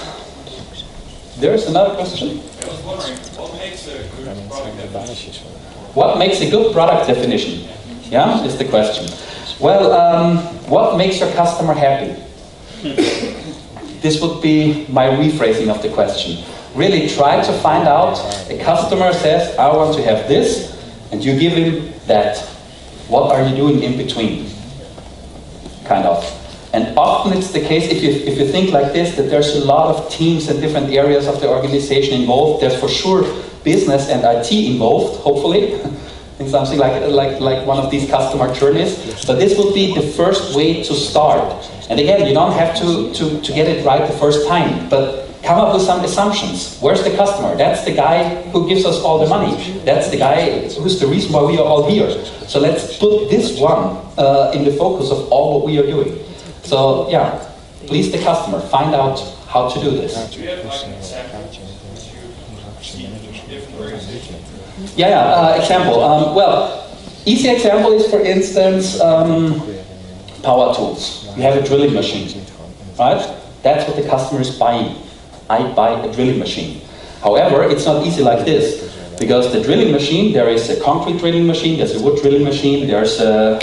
There's another question.
I was wondering, what makes a good product definition?
What makes a good product definition? Yeah, is the question. Well, what makes your customer happy? This would be my rephrasing of the question. Really try to find out, a customer says, I want to have this, and you give him that. What are you doing in between? Kind of. And often it's the case, if you think like this, that there's a lot of teams and different areas of the organization involved. There's for sure business and IT involved, hopefully, in something like one of these customer journeys. But this would be the first way to start. And again, you don't have to get it right the first time, but come up with some assumptions. Where's the customer? That's the guy who gives us all the money. That's the guy who's the reason why we are all here. So let's put this one in the focus of all what we are doing. So yeah, please the customer, find out how to do this.
Do you have like an example that you see in different organizations?
Yeah, example. Well, easy example is, for instance, power tools. You have a drilling machine, right? That's what the customer is buying. I buy a drilling machine. However, it's not easy like this, because the drilling machine, there is a concrete drilling machine, there's a wood drilling machine, there's a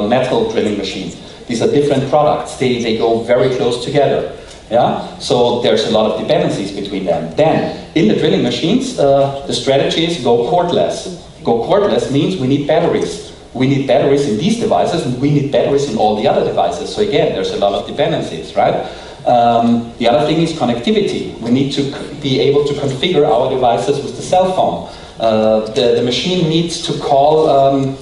metal drilling machine. These are different products. They go very close together. Yeah? So there's a lot of dependencies between them. Then, in the drilling machines, the strategy is go cordless. Go cordless means we need batteries. We need batteries in these devices, and we need batteries in all the other devices. So again, there's a lot of dependencies, right? The other thing is connectivity. We need to be able to configure our devices with the cell phone. The machine needs to call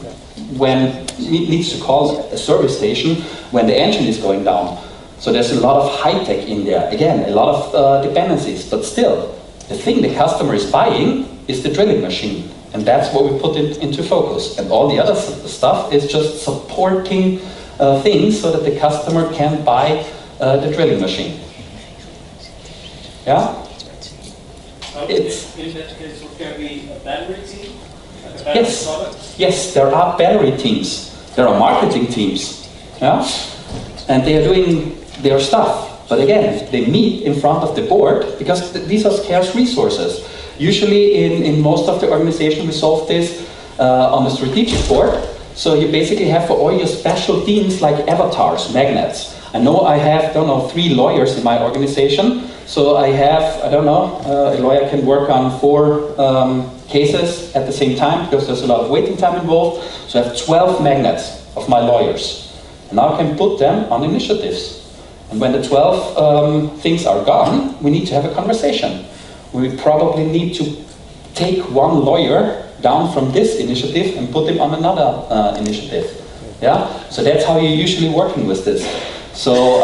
needs to call a service station when the engine is going down. So there's a lot of high tech in there. Again, a lot of dependencies, but still, the thing the customer is buying is the drilling machine, and that's what we put into focus. And all the other stuff is just supporting things so that the customer can buy the drilling machine. Yeah? It's
in that case, would there be a battery team?
Yes, there are battery teams. There are marketing teams. Yeah? And they are doing their stuff. But again, they meet in front of the board because these are scarce resources. Usually in most of the organization we solve this on the strategic board. So you basically have for all your special themes like avatars, magnets. I know I have, 3 lawyers in my organization. So I have, a lawyer can work on 4 cases at the same time because there's a lot of waiting time involved. So I have 12 magnets of my lawyers. And now I can put them on initiatives. And when the 12 things are gone, we need to have a conversation. We probably need to take one lawyer down from this initiative and put him on another initiative. Yeah? So that's how you're usually working with this. So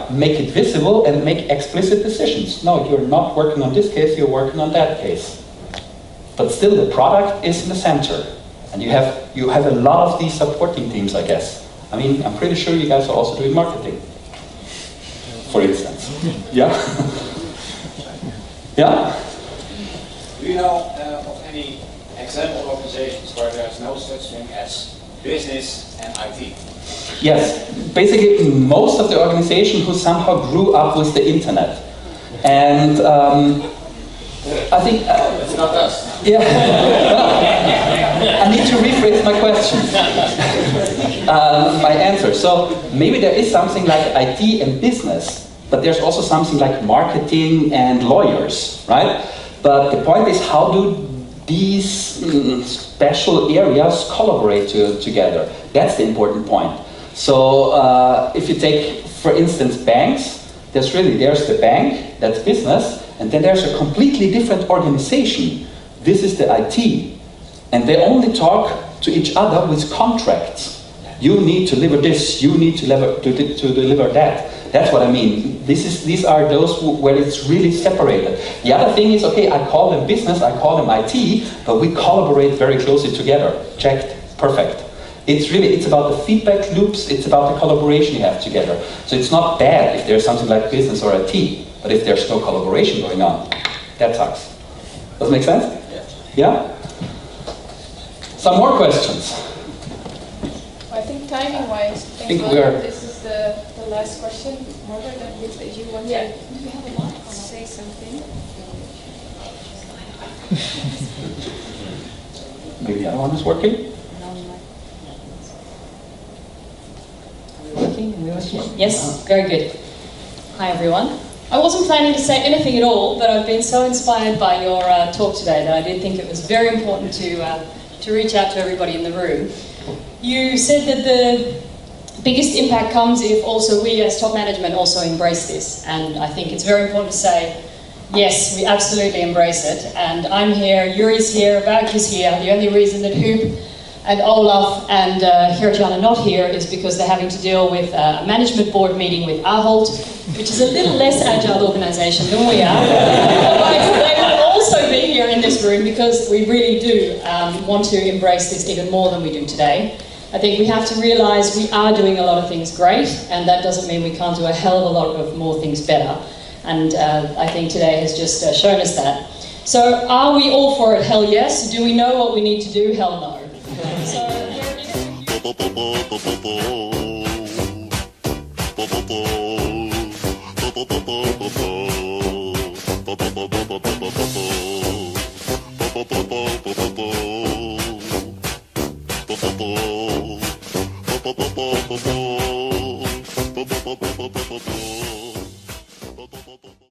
make it visible and make explicit decisions. No, you're not working on this case, you're working on that case. But still the product is in the center. And you have a lot of these supporting teams, I guess. I mean, I'm pretty sure you guys are also doing marketing, for instance. Yeah? Yeah?
Do you know of any example organizations where there's no such thing as business and IT?
Yes. Basically, most of the organizations who somehow grew up with the internet. And I think...
it's not us.
Yeah. I need to rephrase my question. My answer. So maybe there is something like IT and business, but there's also something like marketing and lawyers, right? But the point is, how do these special areas collaborate together? That's the important point. So if you take, for instance, banks, there's the bank, that's business, and then there's a completely different organization. This is the IT. And they only talk to each other with contracts. You need to deliver this, you need to deliver that. That's what I mean. These are those where it's really separated. The other thing is, okay, I call them business, I call them IT, but we collaborate very closely together. Checked, perfect. It's about the feedback loops, it's about the collaboration you have together. So it's not bad if there's something like business or IT, but if there's no collaboration going on, that sucks. Does it make sense? Yeah? Some more questions?
I think timing-wise, this is the last question. Margaret, if you want to... Do we have a mic? Say something.
Maybe the other one is working?
Yes, very good. Hi everyone. I wasn't planning to say anything at all, but I've been so inspired by your talk today that I did think it was very important to reach out to everybody in the room. You said that the biggest impact comes if also we as top management also embrace this, and I think it's very important to say, yes, we absolutely embrace it, and I'm here, Yuri's here, Wouk is here. The only reason that Huub and Olaf and Geert-Jan are not here is because they're having to deal with a management board meeting with Ahold, which is a little less agile organisation than we are. Otherwise, they would also be here in this room because we really do want to embrace this even more than we do today. I think we have to realise we are doing a lot of things great, and that doesn't mean we can't do a hell of a lot of more things better. And I think today has just shown us that. So are we all for it? Hell yes. Do we know what we need to do? Hell no. So